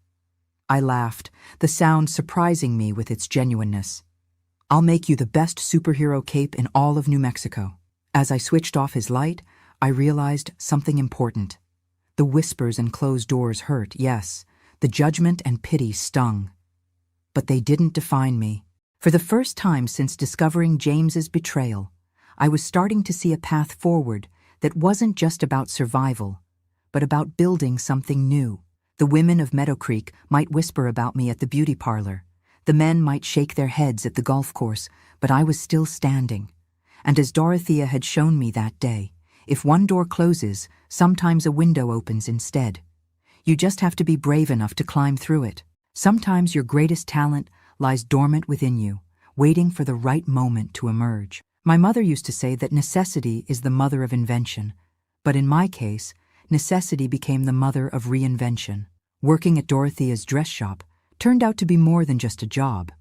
I laughed, the sound surprising me with its genuineness. "I'll make you the best superhero cape in all of New Mexico." As I switched off his light, I realized something important. The whispers and closed doors hurt, yes. The judgment and pity stung. But they didn't define me. For the first time since discovering James's betrayal, I was starting to see a path forward that wasn't just about survival, but about building something new. The women of Meadow Creek might whisper about me at the beauty parlor. The men might shake their heads at the golf course, but I was still standing. And as Dorothea had shown me that day, if one door closes, sometimes a window opens instead. You just have to be brave enough to climb through it. Sometimes your greatest talent lies dormant within you, waiting for the right moment to emerge. My mother used to say that necessity is the mother of invention, but in my case, necessity became the mother of reinvention. Working at Dorothia's dress shop turned out to be more than just a job.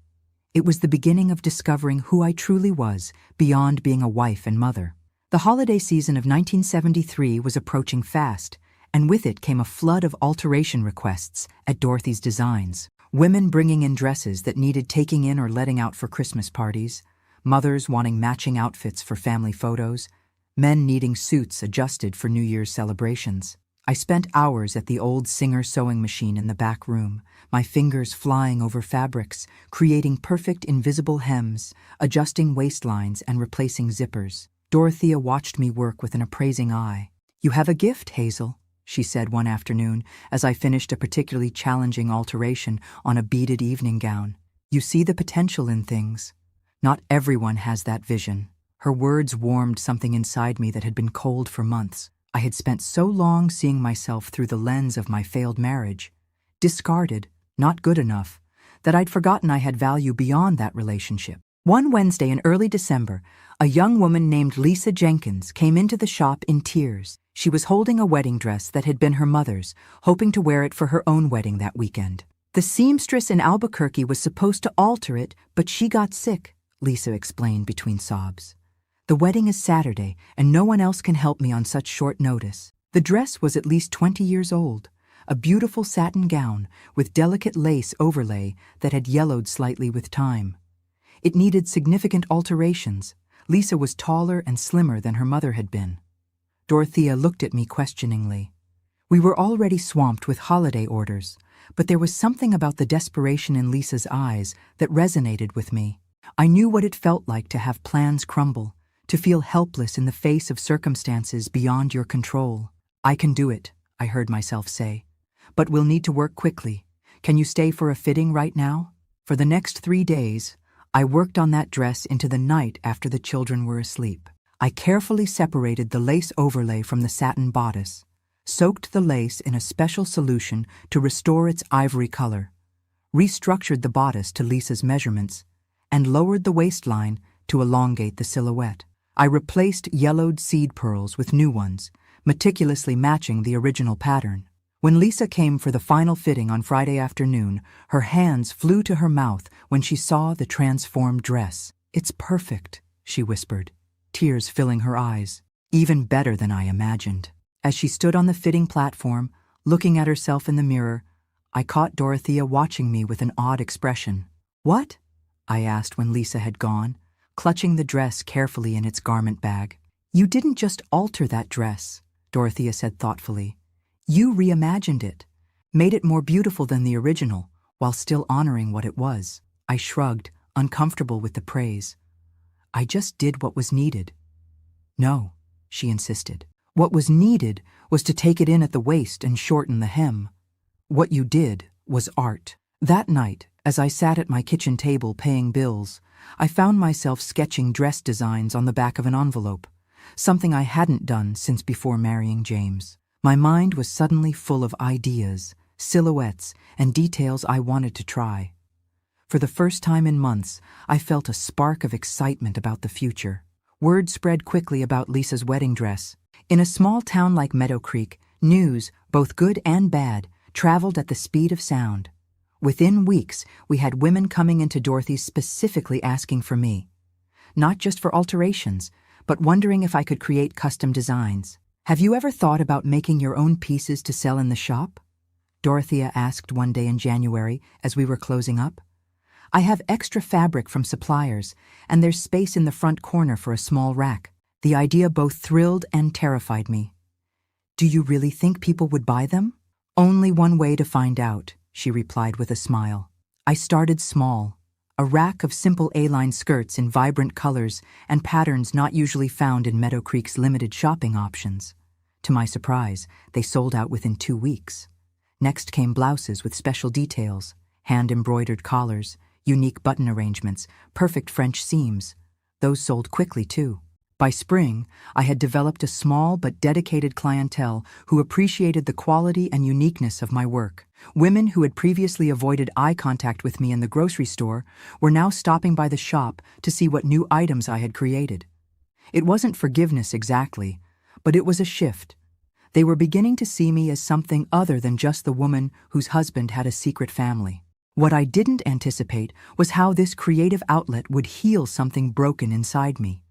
It was the beginning of discovering who I truly was beyond being a wife and mother. The holiday season of 1973 was approaching fast, and with it came a flood of alteration requests at Dorothy's Designs. Women bringing in dresses that needed taking in or letting out for Christmas parties, mothers wanting matching outfits for family photos, men needing suits adjusted for New Year's celebrations. I spent hours at the old Singer sewing machine in the back room, my fingers flying over fabrics, creating perfect invisible hems, adjusting waistlines and replacing zippers. Dorothea watched me work with an appraising eye. "You have a gift, Hazel," she said one afternoon as I finished a particularly challenging alteration on a beaded evening gown. "You see the potential in things. Not everyone has that vision." Her words warmed something inside me that had been cold for months. I had spent so long seeing myself through the lens of my failed marriage, discarded, not good enough, that I'd forgotten I had value beyond that relationship. One Wednesday in early December, a young woman named Lisa Jenkins came into the shop in tears. She was holding a wedding dress that had been her mother's, hoping to wear it for her own wedding that weekend. "The seamstress in Albuquerque was supposed to alter it, but she got sick," Lisa explained between sobs. "The wedding is Saturday, and no one else can help me on such short notice." The dress was at least 20 years old, a beautiful satin gown with delicate lace overlay that had yellowed slightly with time. It needed significant alterations. Lisa was taller and slimmer than her mother had been. Dorothea looked at me questioningly. We were already swamped with holiday orders, but there was something about the desperation in Lisa's eyes that resonated with me. I knew what it felt like to have plans crumble, to feel helpless in the face of circumstances beyond your control. "I can do it," I heard myself say. "But we'll need to work quickly. Can you stay for a fitting right now?" For the next 3 days, I worked on that dress into the night after the children were asleep. I carefully separated the lace overlay from the satin bodice, soaked the lace in a special solution to restore its ivory color, restructured the bodice to Lisa's measurements, and lowered the waistline to elongate the silhouette. I replaced yellowed seed pearls with new ones, meticulously matching the original pattern. When Lisa came for the final fitting on Friday afternoon, her hands flew to her mouth when she saw the transformed dress. "It's perfect," she whispered, tears filling her eyes. "Even better than I imagined." As she stood on the fitting platform, looking at herself in the mirror, I caught Dorothea watching me with an odd expression. "What?" I asked when Lisa had gone, clutching the dress carefully in its garment bag. "You didn't just alter that dress," Dorothea said thoughtfully. "You reimagined it, made it more beautiful than the original, while still honoring what it was." I shrugged, uncomfortable with the praise. "I just did what was needed." "No," she insisted. "What was needed was to take it in at the waist and shorten the hem. What you did was art." That night, as I sat at my kitchen table paying bills, I found myself sketching dress designs on the back of an envelope, something I hadn't done since before marrying James. My mind was suddenly full of ideas, silhouettes, and details I wanted to try. For the first time in months, I felt a spark of excitement about the future. Word spread quickly about Lisa's wedding dress. In a small town like Meadow Creek, news, both good and bad, traveled at the speed of sound. Within weeks, we had women coming into Dorothy's specifically asking for me. Not just for alterations, but wondering if I could create custom designs. "Have you ever thought about making your own pieces to sell in the shop?" Dorothea asked one day in January as we were closing up. "I have extra fabric from suppliers, and there's space in the front corner for a small rack." The idea both thrilled and terrified me. "Do you really think people would buy them?" "Only one way to find out," she replied with a smile. I started small, a rack of simple A-line skirts in vibrant colors and patterns not usually found in Meadow Creek's limited shopping options. To my surprise, they sold out within 2 weeks. Next came blouses with special details, hand-embroidered collars, unique button arrangements, perfect French seams. Those sold quickly, too. By spring, I had developed a small but dedicated clientele who appreciated the quality and uniqueness of my work. Women who had previously avoided eye contact with me in the grocery store were now stopping by the shop to see what new items I had created. It wasn't forgiveness exactly, but it was a shift. They were beginning to see me as something other than just the woman whose husband had a secret family. What I didn't anticipate was how this creative outlet would heal something broken inside me.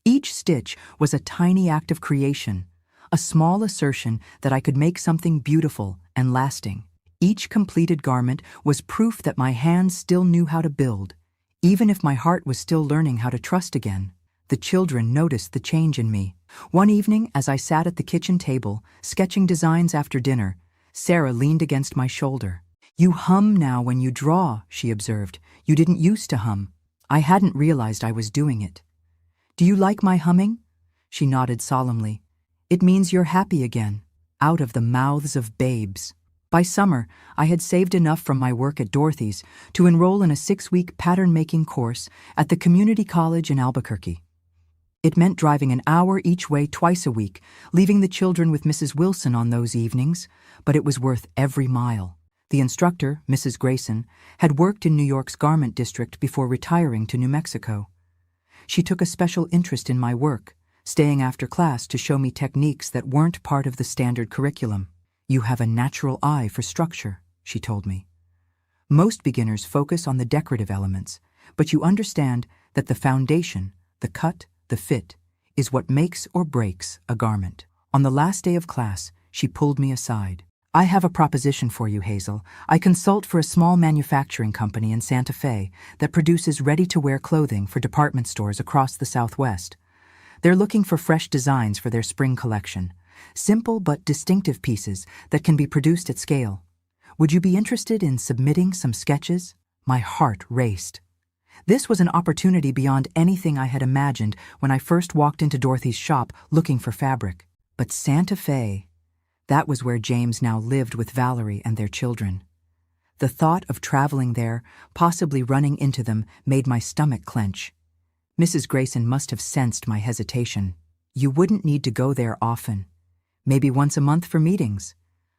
Each stitch was a tiny act of creation, a small assertion that I could make something beautiful and lasting. Each completed garment was proof that my hands still knew how to build, even if my heart was still learning how to trust again. The children noticed the change in me. One evening, as I sat at the kitchen table, sketching designs after dinner, Sarah leaned against my shoulder. "You hum now when you draw," she observed. "You didn't used to hum." I hadn't realized I was doing it. "Do you like my humming?" She nodded solemnly. "It means you're happy again, out of the mouths of babes." By summer, I had saved enough from my work at Dorothy's to enroll in a 6-week pattern-making course at the community college in Albuquerque. It meant driving an hour each way twice a week, leaving the children with Mrs. Wilson on those evenings, but it was worth every mile. The instructor, Mrs. Grayson, had worked in New York's garment district before retiring to New Mexico. She took a special interest in my work, staying after class to show me techniques that weren't part of the standard curriculum. "You have a natural eye for structure," she told me. "Most beginners focus on the decorative elements, but you understand that the foundation, the cut, the fit, is what makes or breaks a garment." On the last day of class, she pulled me aside. "I have a proposition for you, Hazel. I consult for a small manufacturing company in Santa Fe that produces ready-to-wear clothing for department stores across the Southwest. They're looking for fresh designs for their spring collection, simple but distinctive pieces that can be produced at scale. Would you be interested in submitting some sketches?" My heart raced. This was an opportunity beyond anything I had imagined when I first walked into Dorothy's shop looking for fabric. But Santa Fe, that was where James now lived with Valerie and their children. The thought of traveling there, possibly running into them, made my stomach clench. Mrs. Grayson must have sensed my hesitation. "You wouldn't need to go there often. Maybe once a month for meetings.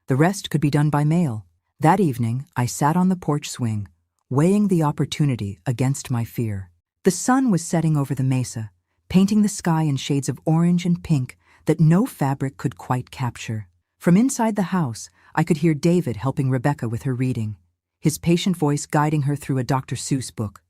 The rest could be done by mail." That evening, I sat on the porch swing, weighing the opportunity against my fear. The sun was setting over the mesa, painting the sky in shades of orange and pink that no fabric could quite capture. From inside the house, I could hear David helping Rebecca with her reading, his patient voice guiding her through a Dr. Seuss book.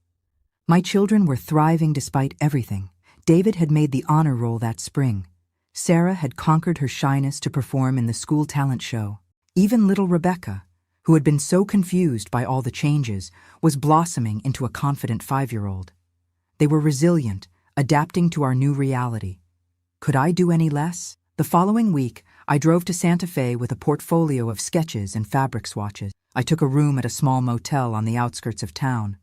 My children were thriving despite everything. David had made the honor roll that spring. Sarah had conquered her shyness to perform in the school talent show. Even little Rebecca, who had been so confused by all the changes, was blossoming into a confident 5-year-old. They were resilient, adapting to our new reality. Could I do any less? The following week, I drove to Santa Fe with a portfolio of sketches and fabric swatches. I took a room at a small motel on the outskirts of town,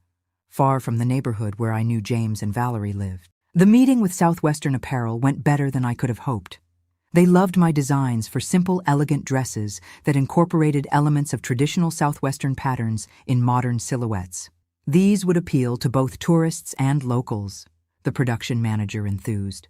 far from the neighborhood where I knew James and Valerie lived. The meeting with Southwestern Apparel went better than I could have hoped. They loved my designs for simple, elegant dresses that incorporated elements of traditional Southwestern patterns in modern silhouettes. These would appeal to both tourists and locals, the production manager enthused.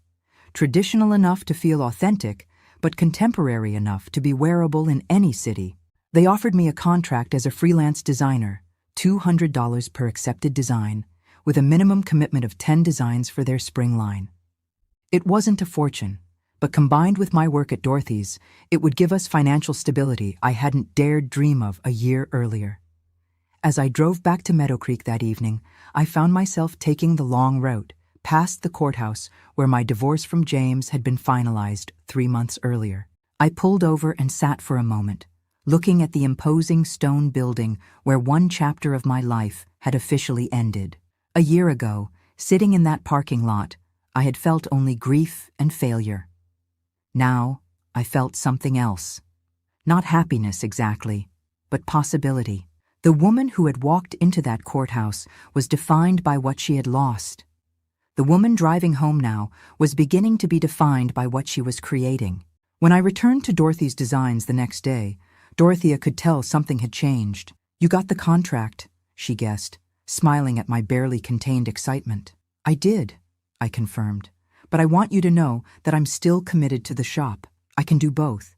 Traditional enough to feel authentic, but contemporary enough to be wearable in any city. They offered me a contract as a freelance designer, $200 per accepted design, with a minimum commitment of 10 designs for their spring line. It wasn't a fortune, but combined with my work at Dorothy's, it would give us financial stability I hadn't dared dream of a year earlier. As I drove back to Meadow Creek that evening, I found myself taking the long route, past the courthouse where my divorce from James had been finalized 3 months earlier. I pulled over and sat for a moment, looking at the imposing stone building where one chapter of my life had officially ended. A year ago, sitting in that parking lot, I had felt only grief and failure. Now, I felt something else. Not happiness exactly, but possibility. The woman who had walked into that courthouse was defined by what she had lost. The woman driving home now was beginning to be defined by what she was creating. When I returned to Dorothy's designs the next day, Dorothia could tell something had changed. "You got the contract," she guessed, smiling at my barely contained excitement. "I did," I confirmed. "But I want you to know that I'm still committed to the shop. I can do both."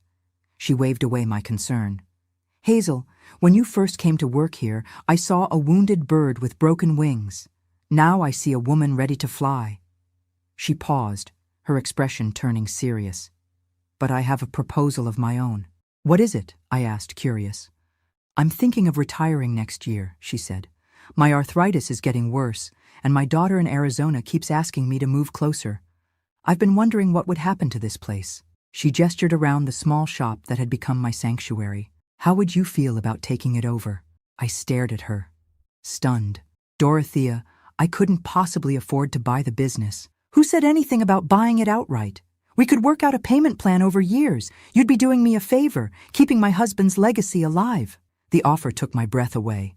She waved away my concern. Hazel, when you first came to work here, I saw a wounded bird with broken wings. Now I see a woman ready to fly." She paused, her expression turning serious. "But I have a proposal of my own." "What is it?" I asked, curious. "I'm thinking of retiring next year," she said. "My arthritis is getting worse, and my daughter in Arizona keeps asking me to move closer. I've been wondering what would happen to this place." She gestured around the small shop that had become my sanctuary. "How would you feel about taking it over?" I stared at her, stunned. "Dorothea, I couldn't possibly afford to buy the business." "Who said anything about buying it outright? We could work out a payment plan over years. You'd be doing me a favor, keeping my husband's legacy alive." The offer took my breath away.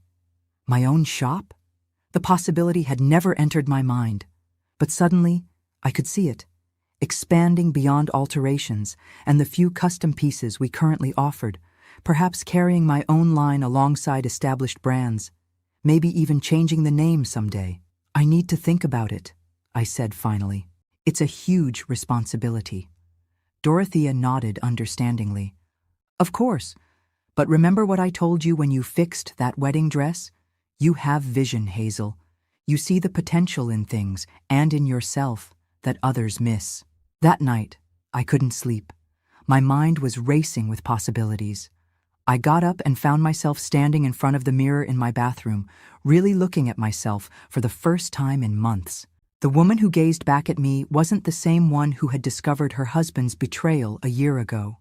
My own shop? The possibility had never entered my mind. But suddenly, I could see it, expanding beyond alterations and the few custom pieces we currently offered, perhaps carrying my own line alongside established brands, maybe even changing the name someday. "I need to think about it," I said finally. "It's a huge responsibility." Dorothea nodded understandingly. "Of course, but remember what I told you when you fixed that wedding dress? You have vision, Hazel. You see the potential in things and in yourself that others miss." That night, I couldn't sleep. My mind was racing with possibilities. I got up and found myself standing in front of the mirror in my bathroom, really looking at myself for the first time in months. The woman who gazed back at me wasn't the same one who had discovered her husband's betrayal a year ago.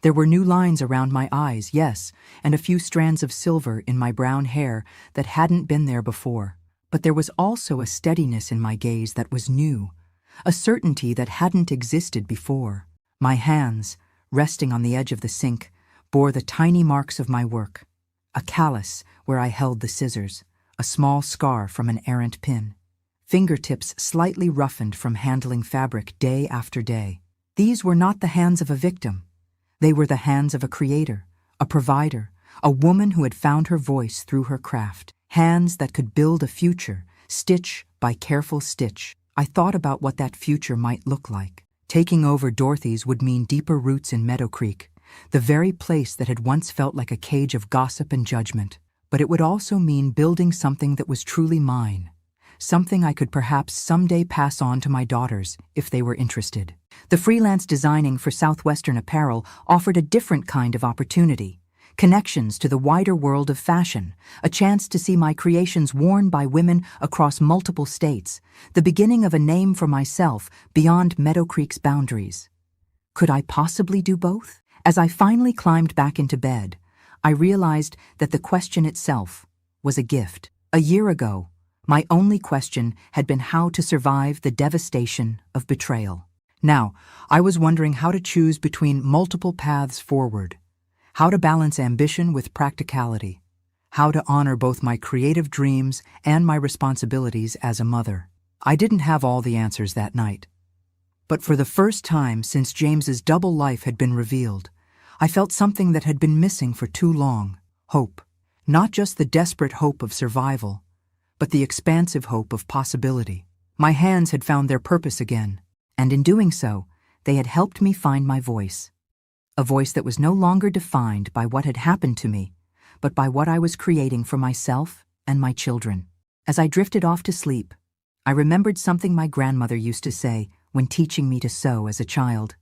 There were new lines around my eyes, yes, and a few strands of silver in my brown hair that hadn't been there before. But there was also a steadiness in my gaze that was new, a certainty that hadn't existed before. My hands, resting on the edge of the sink, bore the tiny marks of my work. A callus where I held the scissors, a small scar from an errant pin. Fingertips slightly roughened from handling fabric day after day. These were not the hands of a victim. They were the hands of a creator, a provider, a woman who had found her voice through her craft. Hands that could build a future, stitch by careful stitch. I thought about what that future might look like. Taking over Dorothy's would mean deeper roots in Meadow Creek, the very place that had once felt like a cage of gossip and judgment. But it would also mean building something that was truly mine, something I could perhaps someday pass on to my daughters if they were interested. The freelance designing for Southwestern Apparel offered a different kind of opportunity. Connections to the wider world of fashion, a chance to see my creations worn by women across multiple states, the beginning of a name for myself beyond Meadow Creek's boundaries. Could I possibly do both? As I finally climbed back into bed, I realized that the question itself was a gift. A year ago, my only question had been how to survive the devastation of betrayal. Now, I was wondering how to choose between multiple paths forward. How to balance ambition with practicality. How to honor both my creative dreams and my responsibilities as a mother. I didn't have all the answers that night. But for the first time since James's double life had been revealed, I felt something that had been missing for too long. Hope. Not just the desperate hope of survival, but the expansive hope of possibility. My hands had found their purpose again, and in doing so, they had helped me find my voice. A voice that was no longer defined by what had happened to me, but by what I was creating for myself and my children. As I drifted off to sleep, I remembered something my grandmother used to say when teaching me to sew as a child.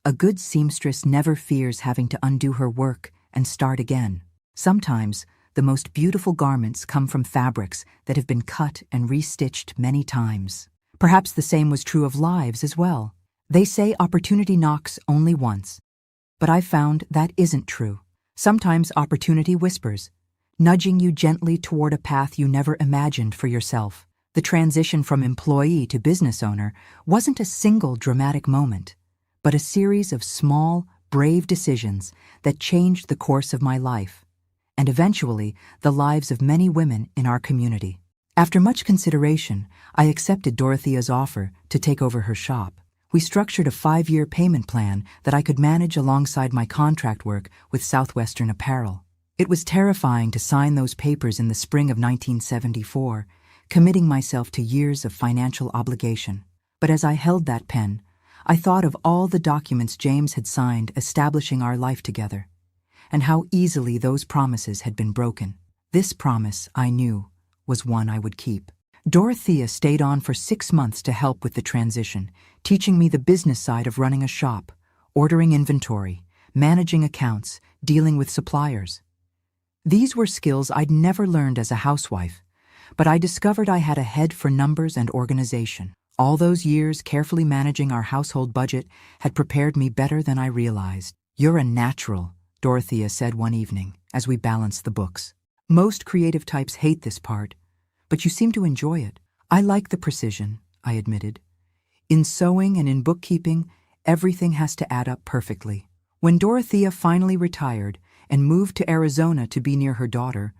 A good seamstress never fears having to undo her work and start again. Sometimes, the most beautiful garments come from fabrics that have been cut and restitched many times. Perhaps the same was true of lives as well. They say opportunity knocks only once. But I've found that isn't true. Sometimes opportunity whispers, nudging you gently toward a path you never imagined for yourself. The transition from employee to business owner wasn't a single dramatic moment, but a series of small, brave decisions that changed the course of my life, and eventually the lives of many women in our community. After much consideration, I accepted Dorothea's offer to take over her shop. We structured a 5-year payment plan that I could manage alongside my contract work with Southwestern Apparel. It was terrifying to sign those papers in the spring of 1974, committing myself to years of financial obligation. But as I held that pen, I thought of all the documents James had signed establishing our life together, and how easily those promises had been broken. This promise, I knew, was one I would keep. Dorothea stayed on for 6 months to help with the transition, teaching me the business side of running a shop, ordering inventory, managing accounts, dealing with suppliers. These were skills I'd never learned as a housewife, but I discovered I had a head for numbers and organization. All those years carefully managing our household budget had prepared me better than I realized. "You're a natural," Dorothea said one evening as we balanced the books. "Most creative types hate this part, but you seem to enjoy it." "I like the precision," I admitted. "In sewing and in bookkeeping, everything has to add up perfectly." When Dorothea finally retired and moved to Arizona to be near her daughter,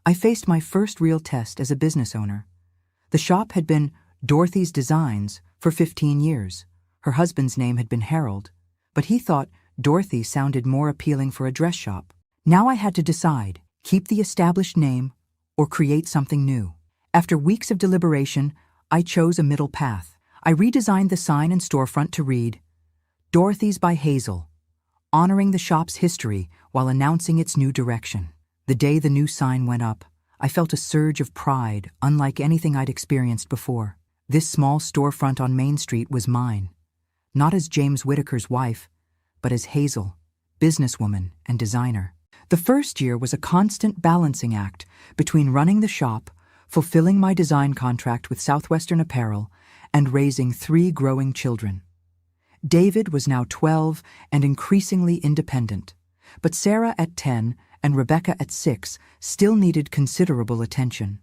I faced my first real test as a business owner. The shop had been Dorothy's Designs for 15 years. Her husband's name had been Harold, but he thought Dorothy sounded more appealing for a dress shop. Now I had to decide, keep the established name or create something new. After weeks of deliberation, I chose a middle path. I redesigned the sign and storefront to read, "Dorothy's by Hazel," honoring the shop's history while announcing its new direction. The day the new sign went up, I felt a surge of pride unlike anything I'd experienced before. This small storefront on Main Street was mine, not as James Whitaker's wife, but as Hazel, businesswoman and designer. The first year was a constant balancing act between running the shop, fulfilling my design contract with Southwestern Apparel, and raising 3 growing children. David was now 12 and increasingly independent, but Sarah at 10 and Rebecca at 6 still needed considerable attention.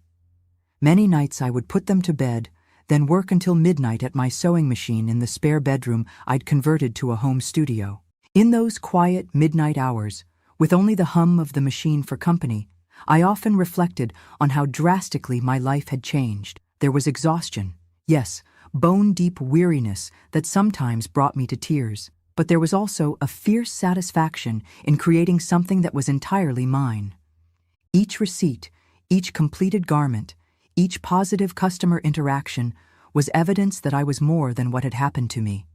Many nights I would put them to bed, then work until midnight at my sewing machine in the spare bedroom I'd converted to a home studio. In those quiet midnight hours, with only the hum of the machine for company, I often reflected on how drastically my life had changed. There was exhaustion, yes, bone-deep weariness that sometimes brought me to tears, but there was also a fierce satisfaction in creating something that was entirely mine. Each receipt, each completed garment, each positive customer interaction was evidence that I was more than what had happened to me.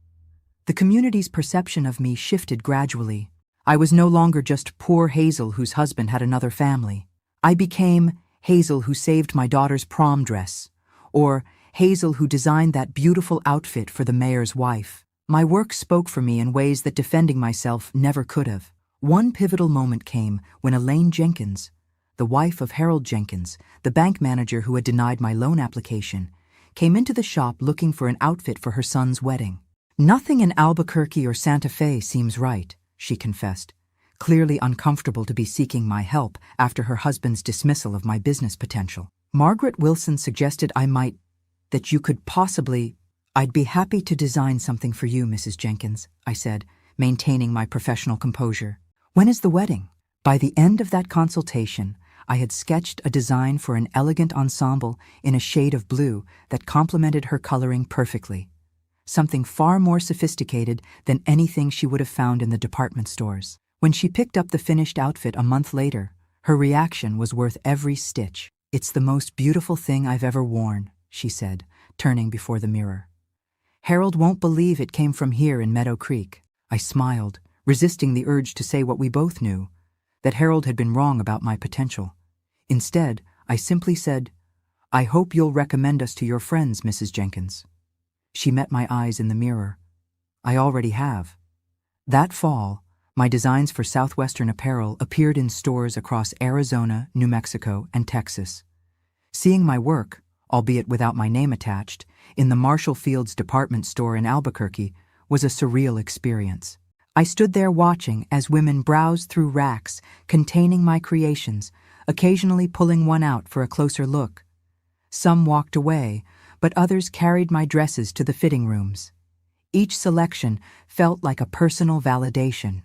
The community's perception of me shifted gradually. I was no longer just poor Hazel whose husband had another family. I became Hazel who saved my daughter's prom dress, or Hazel who designed that beautiful outfit for the mayor's wife. My work spoke for me in ways that defending myself never could have. One pivotal moment came when Elaine Jenkins, the wife of Harold Jenkins, the bank manager who had denied my loan application, came into the shop looking for an outfit for her son's wedding. "Nothing in Albuquerque or Santa Fe seems right," she confessed, clearly uncomfortable to be seeking my help after her husband's dismissal of my business potential. "Margaret Wilson suggested that you could possibly—" "I'd be happy to design something for you, Mrs. Jenkins," I said, maintaining my professional composure. "When is the wedding?" By the end of that consultation, I had sketched a design for an elegant ensemble in a shade of blue that complemented her coloring perfectly. Something far more sophisticated than anything she would have found in the department stores. When she picked up the finished outfit a month later, her reaction was worth every stitch. "It's the most beautiful thing I've ever worn," she said, turning before the mirror. "Harold won't believe it came from here in Meadow Creek." I smiled, resisting the urge to say what we both knew, that Harold had been wrong about my potential. Instead, I simply said, "I hope you'll recommend us to your friends, Mrs. Jenkins." She met my eyes in the mirror. "I already have." That fall, my designs for Southwestern Apparel appeared in stores across Arizona, New Mexico, and Texas. Seeing my work, albeit without my name attached, in the Marshall Field's department store in Albuquerque was a surreal experience. I stood there watching as women browsed through racks containing my creations, occasionally pulling one out for a closer look. Some walked away, but others carried my dresses to the fitting rooms. Each selection felt like a personal validation.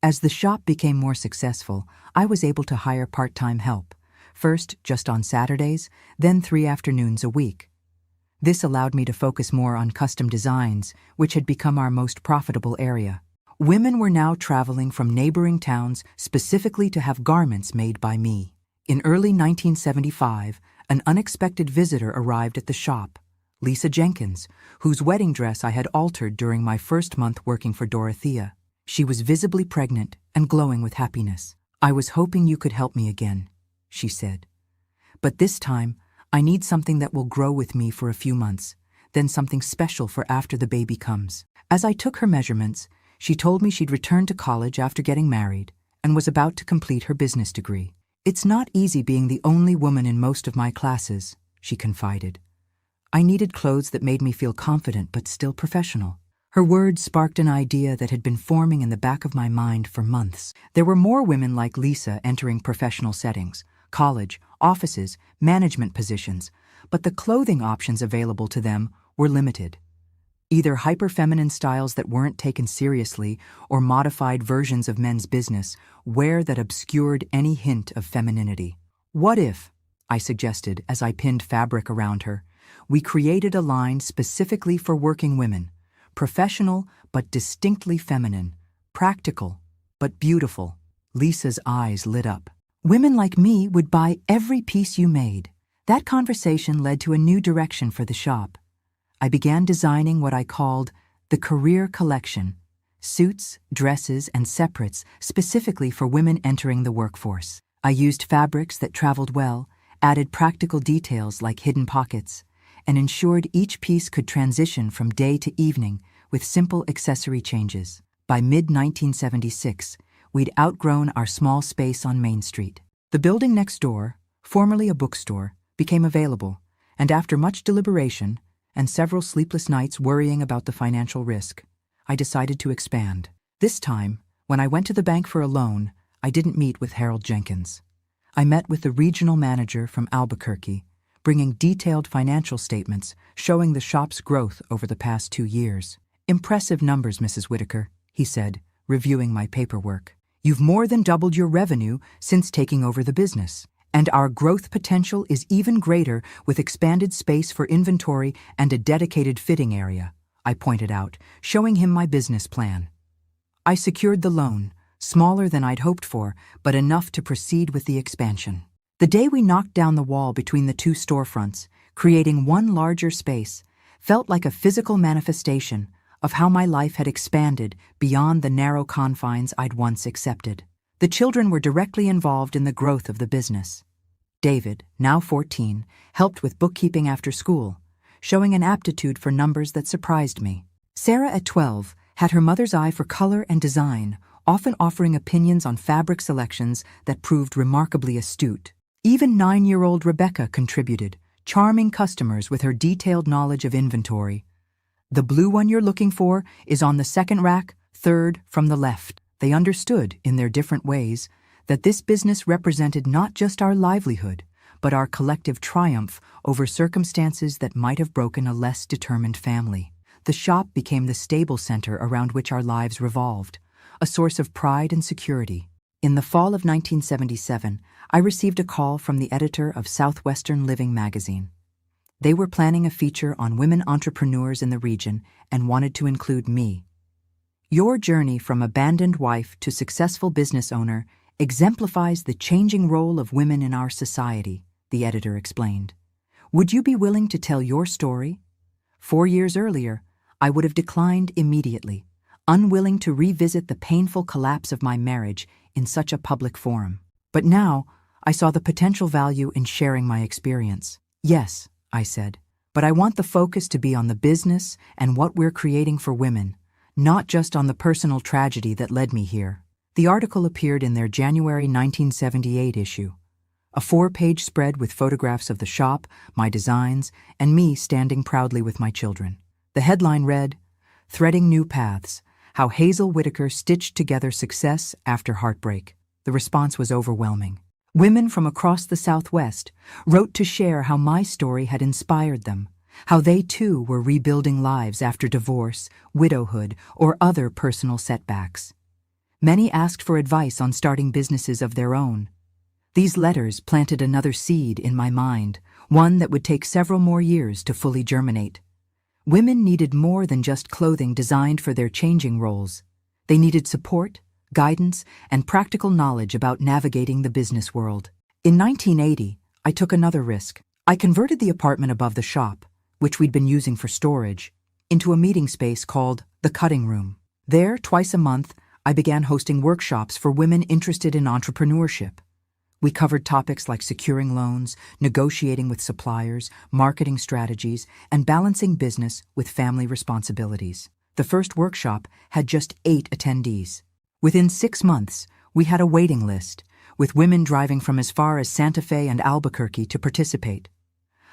As the shop became more successful, I was able to hire part-time help, first just on Saturdays, then 3 afternoons a week. This allowed me to focus more on custom designs, which had become our most profitable area. Women were now traveling from neighboring towns specifically to have garments made by me. In early 1975, an unexpected visitor arrived at the shop, Lisa Jenkins, whose wedding dress I had altered during my first month working for Dorothea. She was visibly pregnant and glowing with happiness. "I was hoping you could help me again," she said. "But this time, I need something that will grow with me for a few months, then something special for after the baby comes." As I took her measurements, she told me she'd returned to college after getting married and was about to complete her business degree. "It's not easy being the only woman in most of my classes," she confided. "I needed clothes that made me feel confident but still professional." Her words sparked an idea that had been forming in the back of my mind for months. There were more women like Lisa entering professional settings, college, offices, management positions, but the clothing options available to them were limited. Either hyper-feminine styles that weren't taken seriously or modified versions of men's business wear that obscured any hint of femininity. "What if," I suggested as I pinned fabric around her, "we created a line specifically for working women, professional but distinctly feminine, practical but beautiful?" Lisa's eyes lit up. "Women like me would buy every piece you made." That conversation led to a new direction for the shop. I began designing what I called the Career Collection, suits, dresses, and separates specifically for women entering the workforce. I used fabrics that traveled well, added practical details like hidden pockets, and ensured each piece could transition from day to evening with simple accessory changes. By mid-1976, we'd outgrown our small space on Main Street. The building next door, formerly a bookstore, became available, and after much deliberation and several sleepless nights worrying about the financial risk, I decided to expand. This time, when I went to the bank for a loan, I didn't meet with Harold Jenkins. I met with the regional manager from Albuquerque, bringing detailed financial statements showing the shop's growth over the past 2 years. "Impressive numbers, Mrs. Whitaker," he said, reviewing my paperwork. "You've more than doubled your revenue since taking over the business. And our growth potential is even greater with expanded space for inventory and a dedicated fitting area," I pointed out, showing him my business plan. I secured the loan, smaller than I'd hoped for, but enough to proceed with the expansion. The day we knocked down the wall between the two storefronts, creating one larger space, felt like a physical manifestation of how my life had expanded beyond the narrow confines I'd once accepted. The children were directly involved in the growth of the business. David, now 14, helped with bookkeeping after school, showing an aptitude for numbers that surprised me. Sarah, at 12, had her mother's eye for color and design, often offering opinions on fabric selections that proved remarkably astute. Even 9-year-old Rebecca contributed, charming customers with her detailed knowledge of inventory. "The blue one you're looking for is on the second rack, third from the left." They understood, in their different ways, that this business represented not just our livelihood, but our collective triumph over circumstances that might have broken a less determined family. The shop became the stable center around which our lives revolved, a source of pride and security. In the fall of 1977, I received a call from the editor of Southwestern Living magazine. They were planning a feature on women entrepreneurs in the region and wanted to include me. "Your journey from abandoned wife to successful business owner exemplifies the changing role of women in our society," the editor explained. "Would you be willing to tell your story?" 4 years earlier, I would have declined immediately, unwilling to revisit the painful collapse of my marriage in such a public forum. But now, I saw the potential value in sharing my experience. "Yes," I said, "but I want the focus to be on the business and what we're creating for women, not just on the personal tragedy that led me here." The article appeared in their January 1978 issue, a 4-page spread with photographs of the shop, my designs, and me standing proudly with my children. The headline read, "Threading New Paths, How Hazel Whitaker Stitched Together Success After Heartbreak." The response was overwhelming. Women from across the Southwest wrote to share how my story had inspired them, how they too were rebuilding lives after divorce, widowhood, or other personal setbacks. Many asked for advice on starting businesses of their own. These letters planted another seed in my mind, one that would take several more years to fully germinate. Women needed more than just clothing designed for their changing roles. They needed support, guidance, and practical knowledge about navigating the business world. In 1980, I took another risk. I converted the apartment above the shop, which we'd been using for storage, into a meeting space called the Cutting Room. There, twice a month, I began hosting workshops for women interested in entrepreneurship. We covered topics like securing loans, negotiating with suppliers, marketing strategies, and balancing business with family responsibilities. The first workshop had just 8 attendees. Within 6 months, we had a waiting list, with women driving from as far as Santa Fe and Albuquerque to participate.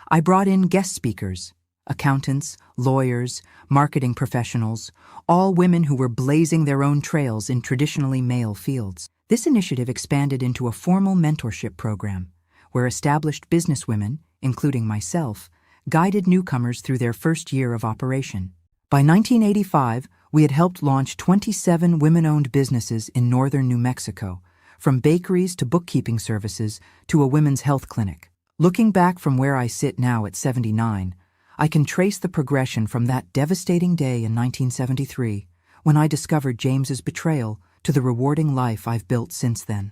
I brought in guest speakers, accountants, lawyers, marketing professionals, all women who were blazing their own trails in traditionally male fields. This initiative expanded into a formal mentorship program, where established businesswomen, including myself, guided newcomers through their first year of operation. By 1985, we had helped launch 27 women-owned businesses in northern New Mexico, from bakeries to bookkeeping services to a women's health clinic. Looking back from where I sit now at 79, I can trace the progression from that devastating day in 1973, when I discovered James's betrayal, to the rewarding life I've built since then.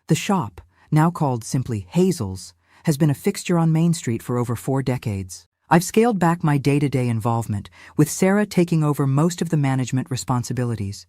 The shop, now called simply Hazel's, has been a fixture on Main Street for over 4 decades. I've scaled back my day-to-day involvement, with Sarah taking over most of the management responsibilities.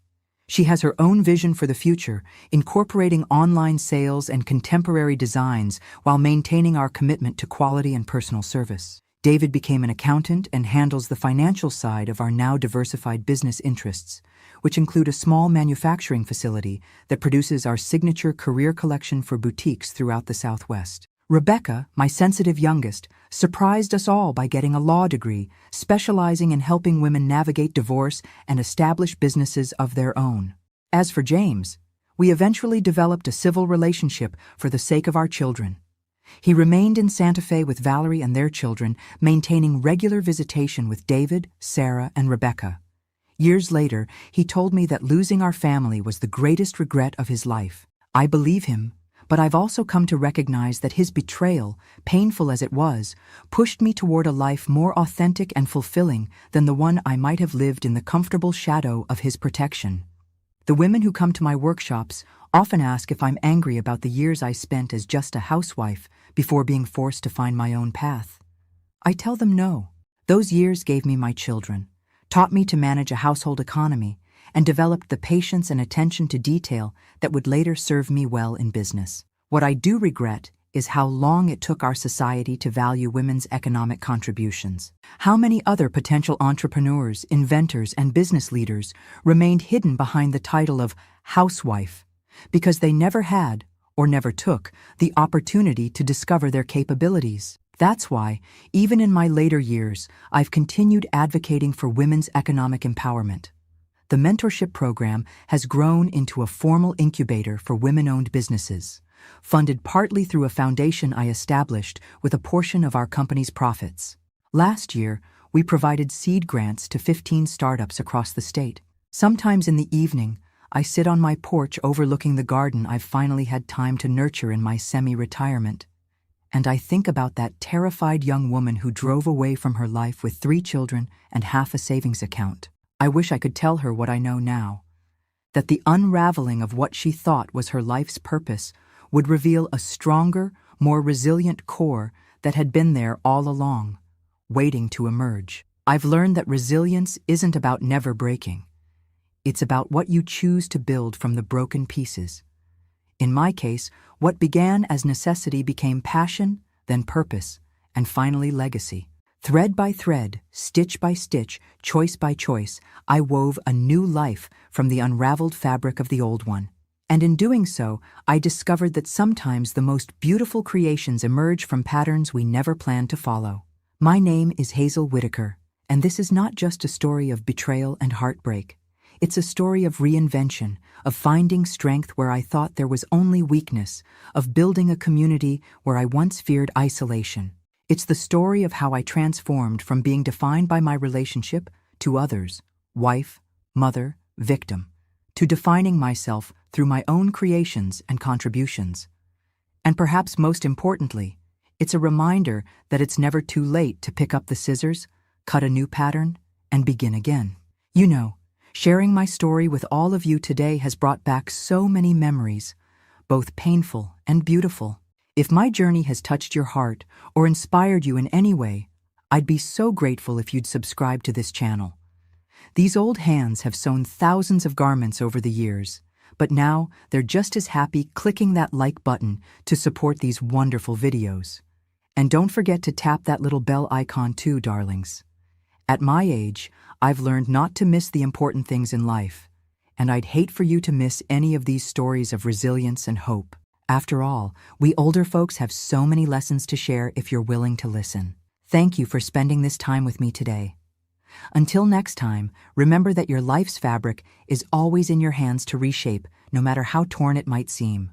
She has her own vision for the future, incorporating online sales and contemporary designs while maintaining our commitment to quality and personal service. David became an accountant and handles the financial side of our now diversified business interests, which include a small manufacturing facility that produces our signature career collection for boutiques throughout the Southwest. Rebecca, my sensitive youngest, surprised us all by getting a law degree, specializing in helping women navigate divorce and establish businesses of their own. As for James, we eventually developed a civil relationship for the sake of our children. He remained in Santa Fe with Valerie and their children, maintaining regular visitation with David, Sarah, and Rebecca. Years later, he told me that losing our family was the greatest regret of his life. I believe him, but I've also come to recognize that his betrayal, painful as it was, pushed me toward a life more authentic and fulfilling than the one I might have lived in the comfortable shadow of his protection. The women who come to my workshops often ask if I'm angry about the years I spent as just a housewife before being forced to find my own path. I tell them no. Those years gave me my children, taught me to manage a household economy, and developed the patience and attention to detail that would later serve me well in business. What I do regret is how long it took our society to value women's economic contributions. How many other potential entrepreneurs, inventors, and business leaders remained hidden behind the title of housewife because they never had or never took the opportunity to discover their capabilities. That's why, even in my later years, I've continued advocating for women's economic empowerment. The mentorship program has grown into a formal incubator for women-owned businesses, funded partly through a foundation I established with a portion of our company's profits. Last year, we provided seed grants to 15 startups across the state. Sometimes in the evening, I sit on my porch overlooking the garden I've finally had time to nurture in my semi-retirement, and I think about that terrified young woman who drove away from her life with 3 children and half a savings account. I wish I could tell her what I know now, that the unraveling of what she thought was her life's purpose would reveal a stronger, more resilient core that had been there all along, waiting to emerge. I've learned that resilience isn't about never breaking. It's about what you choose to build from the broken pieces. In my case, what began as necessity became passion, then purpose, and finally legacy. Thread by thread, stitch by stitch, choice by choice, I wove a new life from the unraveled fabric of the old one. And in doing so, I discovered that sometimes the most beautiful creations emerge from patterns we never planned to follow. My name is Hazel Whitaker, and this is not just a story of betrayal and heartbreak. It's a story of reinvention, of finding strength where I thought there was only weakness, of building a community where I once feared isolation. It's the story of how I transformed from being defined by my relationship to others, wife, mother, victim, to defining myself through my own creations and contributions. And perhaps most importantly, it's a reminder that it's never too late to pick up the scissors, cut a new pattern, and begin again. You know, sharing my story with all of you today has brought back so many memories, both painful and beautiful. If my journey has touched your heart or inspired you in any way, I'd be so grateful if you'd subscribe to this channel. These old hands have sewn thousands of garments over the years, but now they're just as happy clicking that like button to support these wonderful videos. And don't forget to tap that little bell icon too, darlings. At my age, I've learned not to miss the important things in life, and I'd hate for you to miss any of these stories of resilience and hope. After all, we older folks have so many lessons to share if you're willing to listen. Thank you for spending this time with me today. Until next time, remember that your life's fabric is always in your hands to reshape, no matter how torn it might seem.